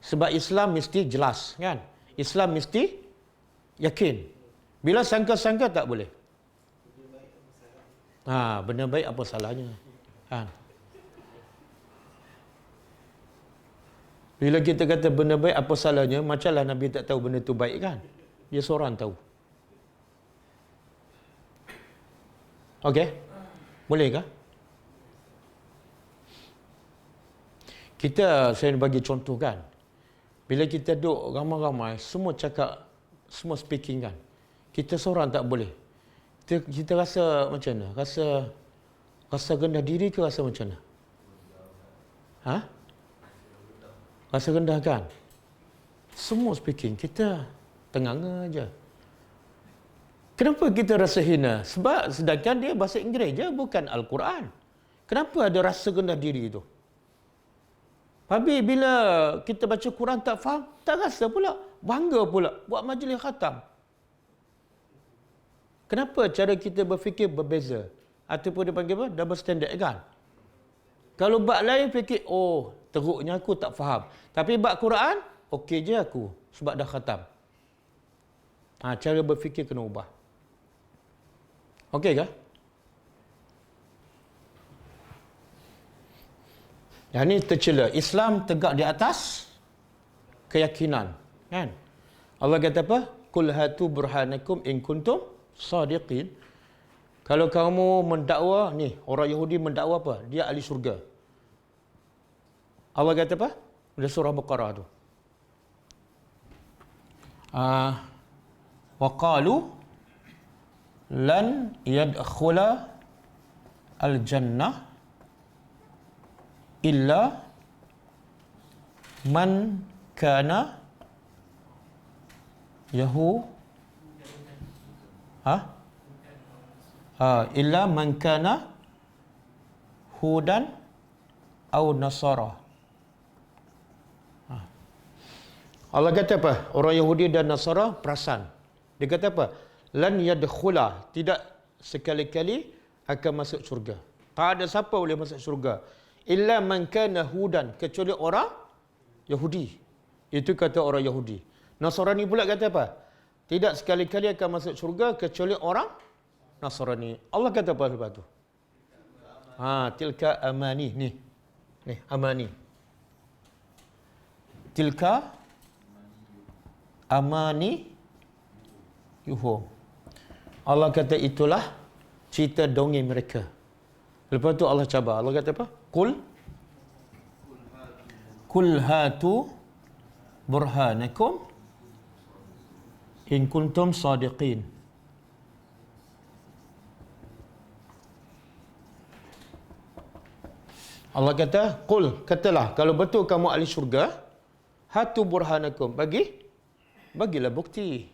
Sebab Islam mesti jelas, kan? Islam mesti yakin. Bila sangka-sangka tak boleh. Benda baik apa salahnya? Kan? Bila kita kata benda baik apa salahnya, macamlah Nabi tak tahu benda tu baik kan? Dia seorang tahu. Okey? Boleh kah? Saya bagi contoh kan. Bila kita duduk ramai-ramai, semua cakap, semua speaking kan. Kita seorang tak boleh. Kita rasa macam mana? Rasa rendah diri ke rasa macam mana? Rasa rendah kan? Semua speaking, kita tenganga aja. Kenapa kita rasa hina? Sebab sedangkan dia bahasa Inggeris je, bukan Al-Quran. Kenapa ada rasa rendah diri itu? Habis bila kita baca Quran tak faham, tak rasa pula, bangga pula buat majlis khatam. Kenapa cara kita berfikir berbeza? Ataupun dia panggil apa? Double standard kan? Kalau bab lain fikir, oh teruknya aku tak faham. Tapi bab Quran, okey je aku sebab dah khatam. Cara berfikir kena ubah. Okey ke? Yang ni tercela. Islam tegak di atas keyakinan. Kan? Allah kata apa? Qul hatu burhanakum in kuntum sadiqin. Kalau kamu mendakwa, ni orang Yahudi mendakwa apa? Dia ahli syurga. Allah kata apa? Dalam surah Baqarah tu. Wa qalu lan yadkhula al-jannah illa man kana illa man kana hudan au nasara. Allah kata apa? Orang Yahudi dan Nasara perasan. Dia kata apa? Lan yadkhula, tidak sekali-kali akan masuk syurga. Tak ada siapa boleh masuk syurga illa man kana hudan, kecuali orang Yahudi. Itu kata orang Yahudi. Nasrani pula kata apa? Tidak sekali-kali akan masuk syurga kecuali orang Nasrani. Allah kata apa lepas tu? Tilka amani. Ni amani. Tilka amani yuhum. Allah kata itulah cerita dongeng mereka. Lepas tu Allah cabar. Allah kata apa? Kul hatu burhanakum in kuntum sadiqin. Allah kata, qul, katalah kalau betul kamu ahli syurga, hatu burhanakum, bagilah bukti.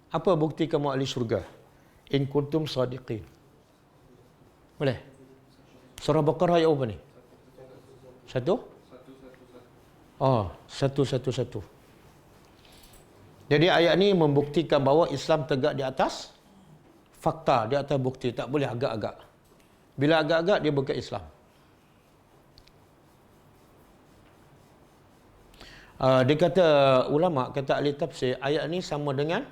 Apa bukti kamu ahli syurga? In kuntum sadiqin. Boleh? Surah Baqarah ayat apa ni? Satu. Jadi ayat ni membuktikan bahawa Islam tegak di atas fakta, di atas bukti. Tak boleh agak-agak. Bila agak-agak, dia bukan Islam. Dia kata, ulama' kata ahli tafsir, ayat ni sama dengan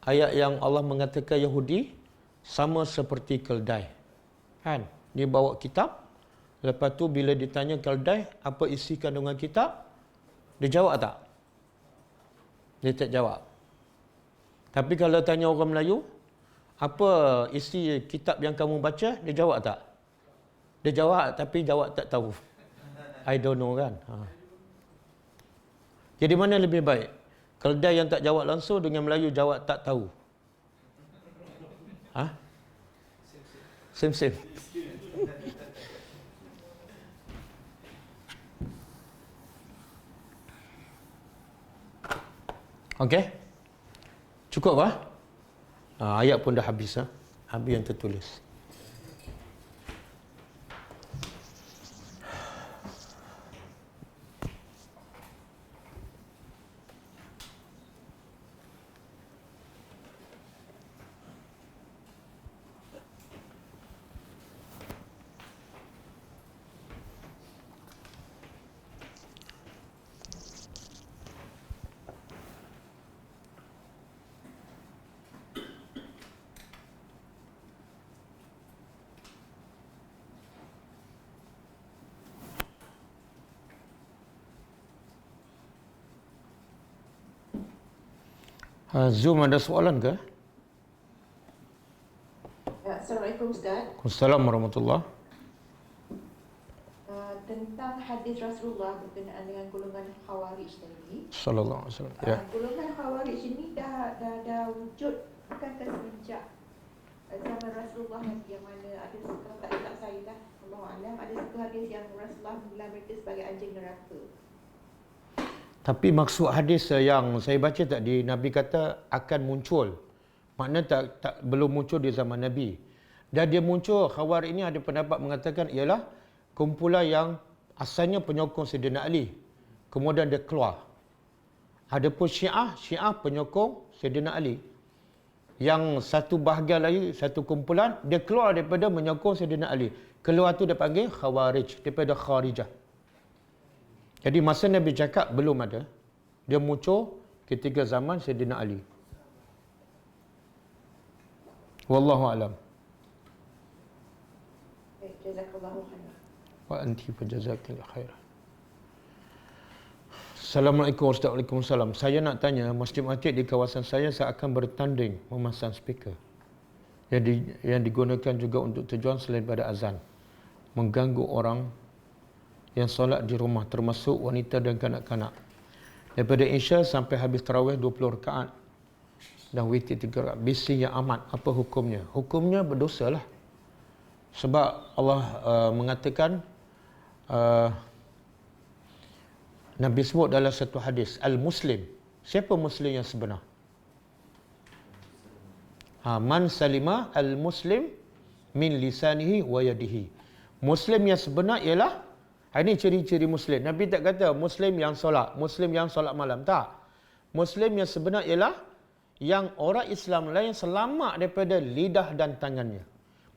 ayat yang Allah mengatakan Yahudi sama seperti keldai. Kan? Dia bawa kitab, lepas tu bila ditanya keldai, apa isi kandungan kitab? Dia jawab tak? Dia tak jawab. Tapi kalau tanya orang Melayu, apa isi kitab yang kamu baca? Dia jawab tak? Dia jawab, tapi jawab tak tahu. I don't know kan? Jadi mana lebih baik? Keldai yang tak jawab langsung dengan Melayu jawab tak tahu. Same. Okey? Cukup ayat pun dah habis. Habis yang tertulis. Zoom ada soalan ke? Assalamualaikum Ustaz. Assalamualaikum warahmatullahi. Tentang hadis Rasulullah berkenaan dengan golongan Khawarij tadi. Sallallahu alaihi wasallam. Ya. Golongan Khawarij ini dah wujud bukankah semenjak zaman Rasulullah yang mana ada kalau tak saya lah, Allah Alam, ada satu hadis yang Rasulullah mengelar mereka sebagai anjing neraka. Tapi maksud hadis yang saya baca tadi, Nabi kata akan muncul. Maknanya tak belum muncul di zaman Nabi. Dan dia muncul, Khawarij ini ada pendapat mengatakan ialah kumpulan yang asalnya penyokong Sayyidina Ali. Kemudian dia keluar. Adapun Syiah penyokong Sayyidina Ali. Yang satu bahagian lagi, satu kumpulan, dia keluar daripada menyokong Sayyidina Ali. Keluar tu dia panggil Khawarij, daripada Kharijah. Jadi masa Nabi cakap belum ada. Dia muncul ketika zaman Sayyidina Ali. Wallahu alam. Jazakallahu khairan. Wa anti fajazakillahu khairan. Assalamualaikum warahmatullahi wabarakatuh. Saya nak tanya, masjid-masjid di kawasan saya seakan bertanding memasang speaker yang digunakan juga untuk tujuan selain pada azan, mengganggu orang yang solat di rumah, termasuk wanita dan kanak-kanak. Daripada Isya sampai habis tarawih 20 rakaat dan witir 3 rakaat. Bising yang amat, apa hukumnya? Hukumnya berdosa lah. Sebab Allah mengatakan, Nabi sebut dalam satu hadis, Al-Muslim. Siapa Muslim yang sebenar? Man salima al-Muslim min lisanihi wa yadihi. Muslim yang sebenar ialah, ini ciri-ciri Muslim. Nabi tak kata Muslim yang solat, Muslim yang solat malam. Tak. Muslim yang sebenar ialah yang orang Islam lain selamat daripada lidah dan tangannya.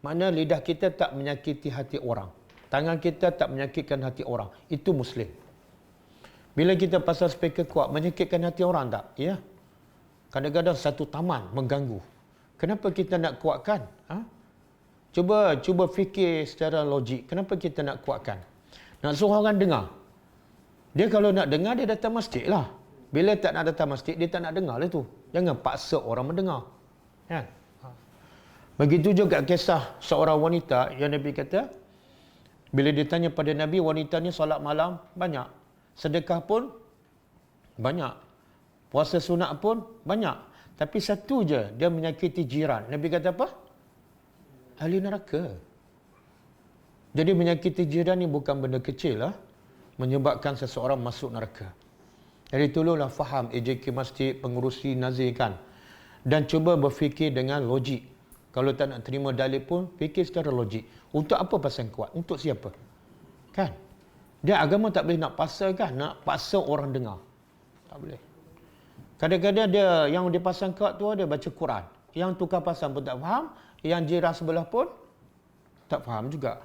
Maknanya lidah kita tak menyakiti hati orang. Tangan kita tak menyakitkan hati orang. Itu Muslim. Bila kita pasang speaker kuat, menyakitkan hati orang tak? Ya. Kadang-kadang satu taman mengganggu. Kenapa kita nak kuatkan? Cuba fikir secara logik. Kenapa kita nak kuatkan? Nak suruh orang dengar. Dia kalau nak dengar, dia datang masjid lah. Bila tak nak datang masjid, dia tak nak dengar lah tu. Jangan paksa orang mendengar. Kan? Begitu juga kisah seorang wanita yang Nabi kata, bila ditanya pada Nabi, wanita ni solat malam banyak. Sedekah pun banyak. Puasa sunat pun banyak. Tapi satu je, dia menyakiti jiran. Nabi kata apa? Ahli neraka. Jadi menyakiti jiran ni bukan benda kecil lah. Menyebabkan seseorang masuk neraka. Jadi tolonglah faham AJK Masjid, pengurusi nazir kan. Dan cuba berfikir dengan logik. Kalau tak nak terima dalil pun, fikir secara logik. Untuk apa pasang kuat? Untuk siapa? Kan? Dia agama tak boleh nak paksa kan? Nak paksa orang dengar. Tak boleh. Kadang-kadang dia yang dipasang kuat tu dia baca Quran. Yang tukar pasang pun tak faham. Yang jiran sebelah pun tak faham juga.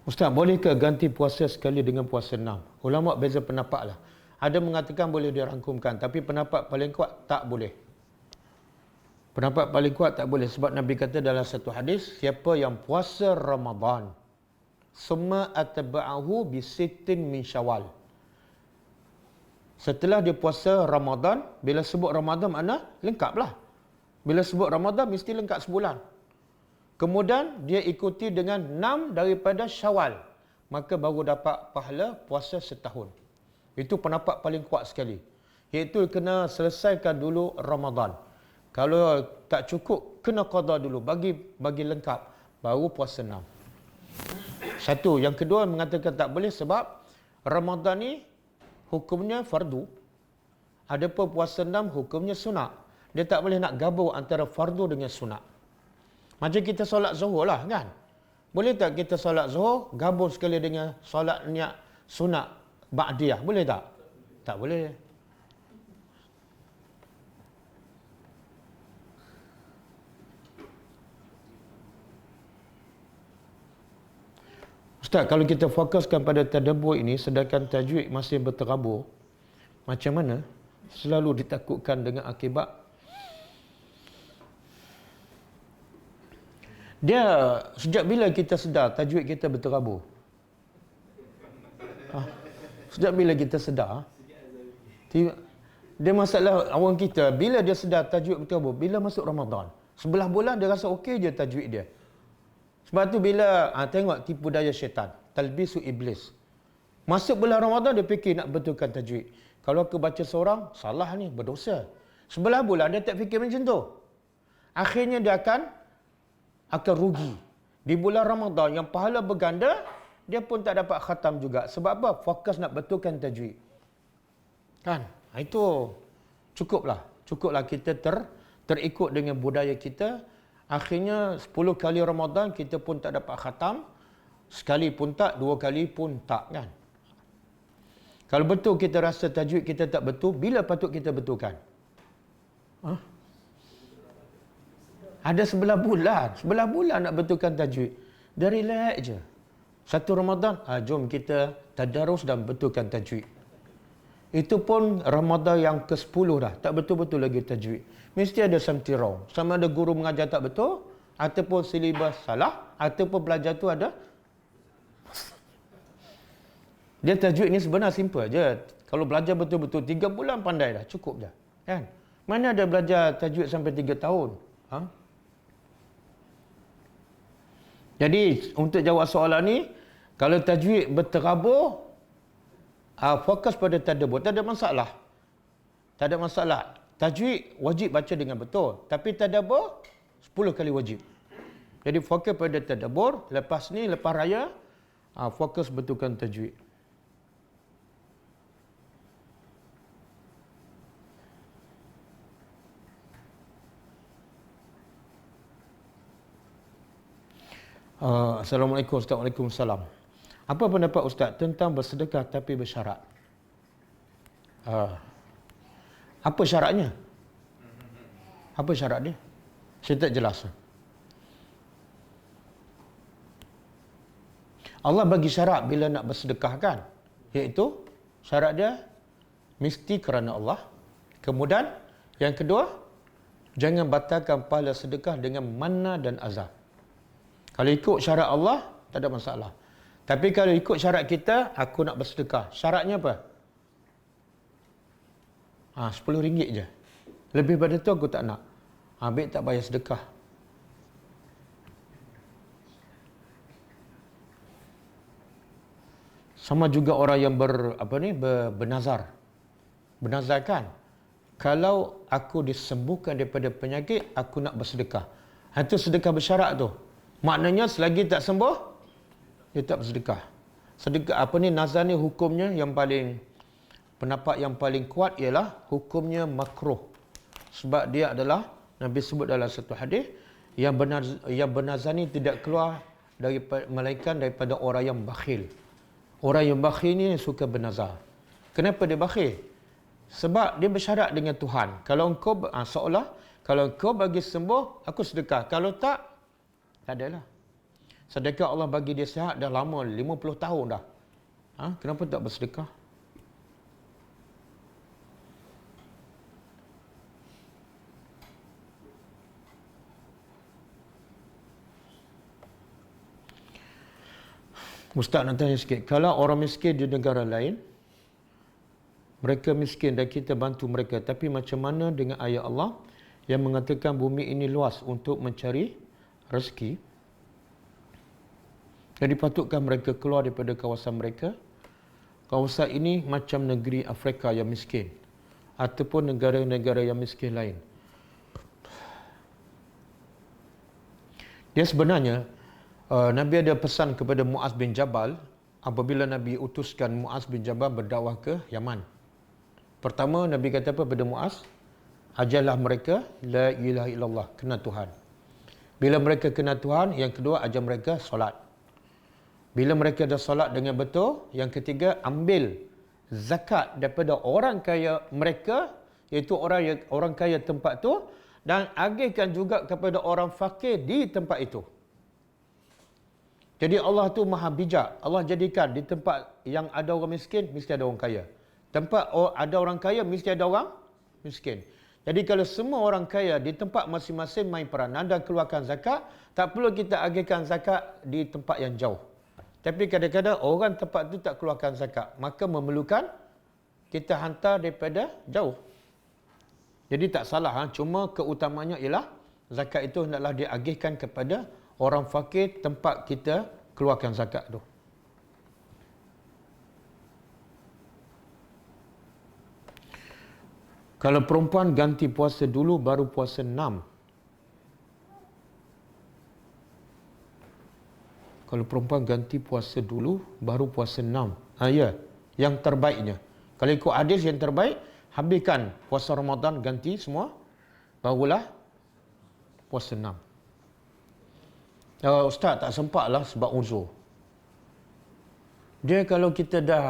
Ustaz, bolehkah ganti puasa sekali dengan puasa 6? Ulama beza pendapat lah. Ada mengatakan boleh dirangkumkan, tapi pendapat paling kuat tak boleh. Pendapat paling kuat tak boleh sebab Nabi kata dalam satu hadis, siapa yang puasa Ramadan summa atba'ahu bisittin min Syawal. Setelah dia puasa Ramadan, bila sebut Ramadan makna lengkap lah. Bila sebut Ramadan mesti lengkap sebulan. Kemudian dia ikuti dengan 6 daripada Syawal. Maka baru dapat pahala puasa setahun. Itu pendapat paling kuat sekali. Iaitu kena selesaikan dulu Ramadan. Kalau tak cukup, kena qada dulu. Bagi lengkap. Baru puasa 6. Satu. Yang kedua mengatakan tak boleh sebab Ramadan ni hukumnya fardu. Adapun puasa 6 hukumnya sunat. Dia tak boleh nak gabung antara fardu dengan sunat. Macam kita solat zuhur lah kan. Boleh tak kita solat zuhur gabung sekali dengan solat niat sunat ba'diyah? Boleh tak? Tak boleh. Ustaz, kalau kita fokuskan pada tadabbur ini sedangkan tajwid masih berterabur, macam mana? Selalu ditakutkan dengan akibat dia sejak bila kita sedar tajwid kita berterabur? Sejak bila kita sedar? Dia masalah awam kita, bila dia sedar tajwid berterabur? Bila masuk Ramadan. Sebelah bulan dia rasa okey je tajwid dia. Sebab tu bila tengok tipu daya syaitan, talbisu iblis. Masuk bulan Ramadan dia fikir nak betulkan tajwid. Kalau aku baca seorang, salah ni, berdosa. Sebelah bulan dia tak fikir macam tu. Akhirnya dia akan rugi. Di bulan Ramadan yang pahala berganda, dia pun tak dapat khatam juga. Sebab apa? Fokus nak betulkan tajwid. Kan? Itu cukuplah. Cukuplah kita terikut dengan budaya kita. Akhirnya 10 kali Ramadan kita pun tak dapat khatam. Sekali pun tak, 2 kali pun tak, kan? Kalau betul kita rasa tajwid kita tak betul, bila patut kita betulkan? Ada 11 bulan. 11 bulan nak betulkan tajwid. Dia relax je. Satu Ramadan, jom kita tadarus dan betulkan tajwid. Itu pun Ramadan yang ke-10 dah. Tak betul-betul lagi tajwid. Mesti ada something wrong. Sama ada guru mengajar tak betul, ataupun silibus salah, ataupun belajar tu ada. Dia tajwid ni sebenarnya simple je. Kalau belajar betul-betul 3 bulan pandai dah. Cukup dah. Kan? Mana ada belajar tajwid sampai 3 tahun? Jadi, untuk jawab soalan ni, kalau tajwid berterabur, fokus pada tadabbur, tak ada masalah. Tak ada masalah. Tajwid wajib baca dengan betul. Tapi tadabbur, 10 kali wajib. Jadi, fokus pada tadabbur. Lepas ni, lepas raya, fokus betulkan tajwid. Assalamualaikum. Waalaikumsalam. Apa pendapat Ustaz tentang bersedekah tapi bersyarat? Apa syaratnya? Apa syarat dia? Saya tak jelas. Allah bagi syarat bila nak bersedekah, kan? Iaitu syarat dia mesti kerana Allah. Kemudian yang kedua, jangan batalkan pahala sedekah dengan manna dan azab. Kalau ikut syarat Allah, tak ada masalah. Tapi kalau ikut syarat kita, aku nak bersedekah. Syaratnya apa? RM10 je. Lebih pada tu aku tak nak. Baik tak bayar sedekah. Sama juga orang yang bernazar. Bernazarkan, kalau aku disembuhkan daripada penyakit, aku nak bersedekah. Itu sedekah bersyarat tu. Maknanya selagi tak sembuh, dia tak bersedekah. Sedekah nazar ni hukumnya yang paling, pendapat yang paling kuat ialah hukumnya makruh. Sebab dia adalah, Nabi sebut dalam satu hadis, yang bernazar ni tidak keluar melainkan daripada orang yang bakhil. Orang yang bakhil ni suka bernazar. Kenapa dia bakhil? Sebab dia bersyarat dengan Tuhan. Kalau engkau seolah kalau engkau bagi sembuh, aku sedekah. Kalau tak, tak adalah. Sedekah Allah bagi dia sihat dah lama, 50 tahun dah. Kenapa tak bersedekah? Ustaz nak tanya sikit. Kalau orang miskin di negara lain, mereka miskin dan kita bantu mereka, tapi macam mana dengan ayat Allah yang mengatakan bumi ini luas untuk mencari rezeki? Jadi patukkan mereka keluar daripada kawasan mereka? Kawasan ini macam negeri Afrika yang miskin ataupun negara-negara yang miskin lain. Dia sebenarnya Nabi ada pesan kepada Muaz bin Jabal apabila Nabi utuskan Muaz bin Jabal berdakwah ke Yaman. Pertama, Nabi kata apa pada Muaz? Ajarlah mereka la ilaha illallah, kenal Tuhan. Bila mereka kenal Tuhan, yang kedua ajar mereka solat. Bila mereka dah solat dengan betul, yang ketiga ambil zakat daripada orang kaya mereka, iaitu orang kaya tempat tu, dan agihkan juga kepada orang fakir di tempat itu. Jadi Allah tu maha bijak. Allah jadikan di tempat yang ada orang miskin, mesti ada orang kaya. Tempat ada orang kaya, mesti ada orang miskin. Jadi kalau semua orang kaya di tempat masing-masing main peranan dan keluarkan zakat, tak perlu kita agihkan zakat di tempat yang jauh. Tapi kadang-kadang orang tempat tu tak keluarkan zakat, maka memerlukan kita hantar daripada jauh. Jadi tak salah, cuma keutamanya ialah zakat itu hendaklah diagihkan kepada orang fakir tempat kita keluarkan zakat tu. Kalau perempuan ganti puasa dulu baru puasa 6. Kalau perempuan ganti puasa dulu, baru puasa 6. Ya, yang terbaiknya. Kalau ikut hadis yang terbaik, habiskan puasa Ramadan, ganti semua, barulah puasa 6. Ustaz tak sempat lah sebab uzur. Dia kalau kita dah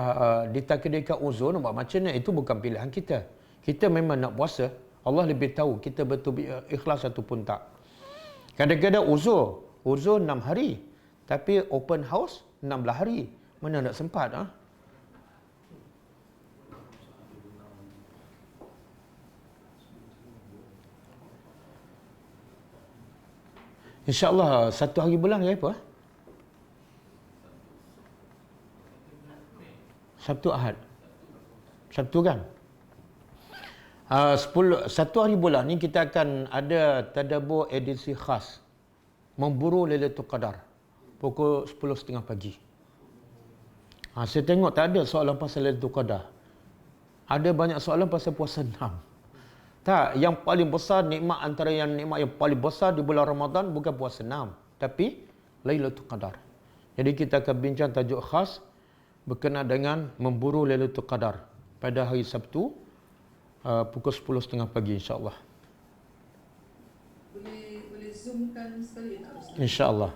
ditakdirkan uzur, nak buat macam mana, itu bukan pilihan kita. Kita memang nak puasa, Allah lebih tahu kita betul ikhlas ataupun tak. Kadang-kadang uzur 6 hari. Tapi open house 16 hari. Mana nak sempat? InsyaAllah 1 hari bulan hari apa? Sabtu Ahad. Sabtu kan? 1 hari bulan ni kita akan ada tadabbur edisi khas. Memburu Lailatul Qadar. Pukul 10.30 pagi. Saya tengok tak ada soalan pasal Lailatul Qadar. Ada banyak soalan pasal puasa 6. Tak, yang paling besar nikmat, antara yang nikmat yang paling besar di bulan Ramadan bukan puasa 6, tapi Lailatul Qadar. Jadi kita akan bincang tajuk khas berkenaan dengan memburu Lailatul Qadar pada hari Sabtu pukul 10.30 pagi, insya-Allah. Boleh zoomkan sekali tak Ustaz? Insya-Allah.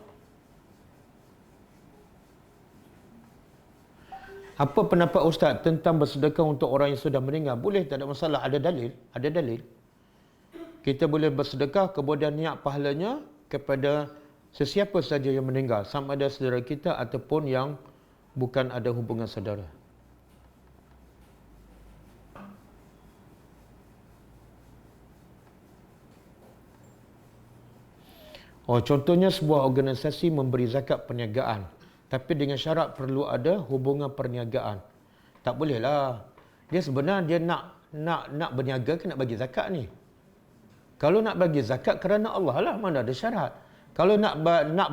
Apa pendapat Ustaz tentang bersedekah untuk orang yang sudah meninggal? Boleh, tak ada masalah. Ada dalil. Ada dalil. Kita boleh bersedekah kemudian niat pahalanya kepada sesiapa saja yang meninggal, sama ada saudara kita ataupun yang bukan ada hubungan saudara. Contohnya sebuah organisasi memberi zakat perniagaan, tapi dengan syarat perlu ada hubungan perniagaan. Tak bolehlah. Dia sebenarnya nak berniaga ke nak bagi zakat ni? Kalau nak bagi zakat kerana Allah lah, mana ada syarat. Kalau nak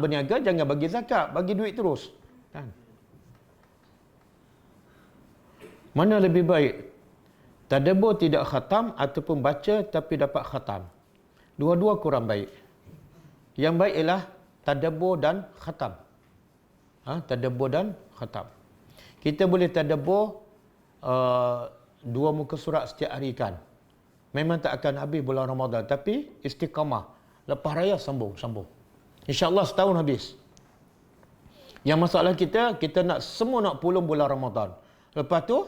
berniaga, jangan bagi zakat, bagi duit terus. Kan? Mana lebih baik? Tadabbur tidak khatam ataupun baca tapi dapat khatam? Dua-dua kurang baik. Yang baik ialah tadabbur dan khatam. Tadabbur dan khatam. Kita boleh tadabbur 2 muka surat setiap hari kan. Memang tak akan habis bulan Ramadan, tapi istiqamah. Lepas raya sambung. InsyaAllah setahun habis. Yang masalah kita nak semua nak pulung bulan Ramadan. Lepas tu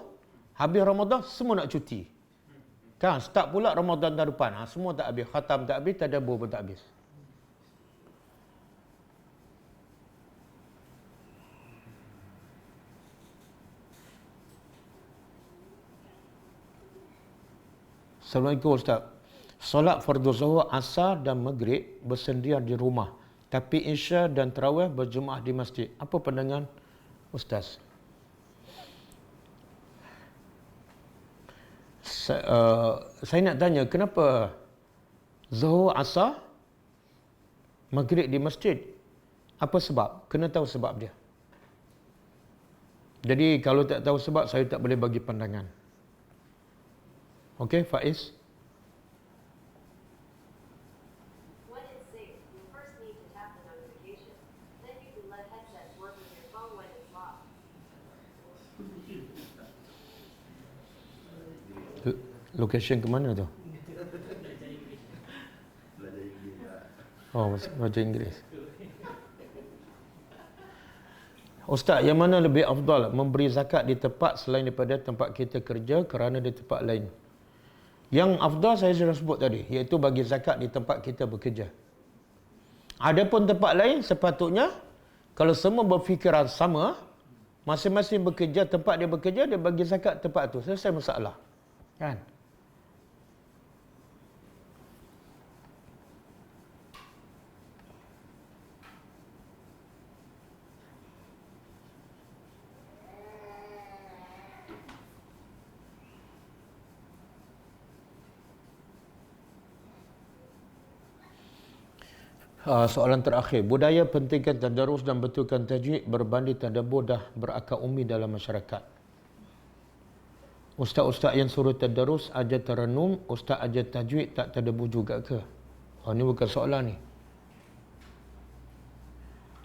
habis Ramadan semua nak cuti. Kan, start pula Ramadan tahun depan. Semua tak habis, khatam tak habis, tadabbur pun tak habis. Assalamualaikum Ustaz. Solat fardu zuhur, asar dan maghrib bersendirian di rumah, tapi isya dan tarawih berjemaah di masjid. Apa pandangan Ustaz? Saya nak tanya, kenapa zuhur, asar, maghrib di masjid? Apa sebab? Kena tahu sebab dia. Jadi kalau tak tahu sebab, saya tak boleh bagi pandangan. Okey, Faiz. When it's safe, you first need to tap the notification. Then you can let headsets work with your phone when it's locked. Location ke mana tu? Belajar Inggeris. Ustaz, yang mana lebih afdal, memberi zakat di tempat selain daripada tempat kita kerja kerana di tempat lain? Yang afdal saya sudah sebut tadi, iaitu bagi zakat di tempat kita bekerja. Adapun tempat lain, sepatutnya kalau semua berfikiran sama, masing-masing bekerja, tempat dia bekerja, dia bagi zakat tempat tu. Selesai masalah. Kan? Soalan terakhir, budaya pentingkan tadarus dan betulkan tajwid berbanding tadabbur dah berakar ummi dalam masyarakat. Ustaz-ustaz yang suruh tadarus ajar taranum, ustaz ajar tajwid tak tadabbur juga ke? Ini bukan soalan ni.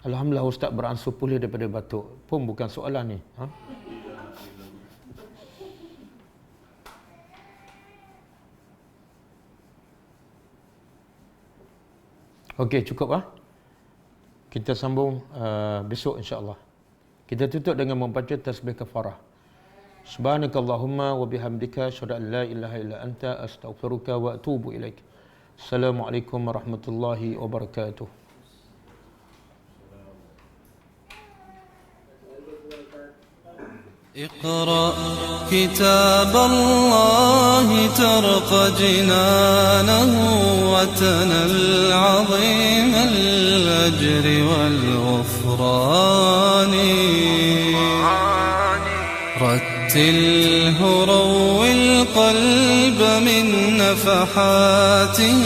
Alhamdulillah Ustaz beransur pulih daripada batuk. Pun bukan soalan ni. Okey, cukup Kita sambung besok insya-Allah. Kita tutup dengan membaca tasbih kafarah. Subhanakallahumma wa bihamdika asyhadu an la ilaha illa anta astaghfiruka wa atubu ilaik. Assalamualaikum warahmatullahi wabarakatuh. اقرأ كتاب الله ترق جنانه وتنل عظيم الأجر والغفران رتله روي القلب من نفحاته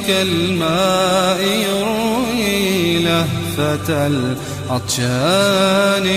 كالماء يروي لهفة العطشان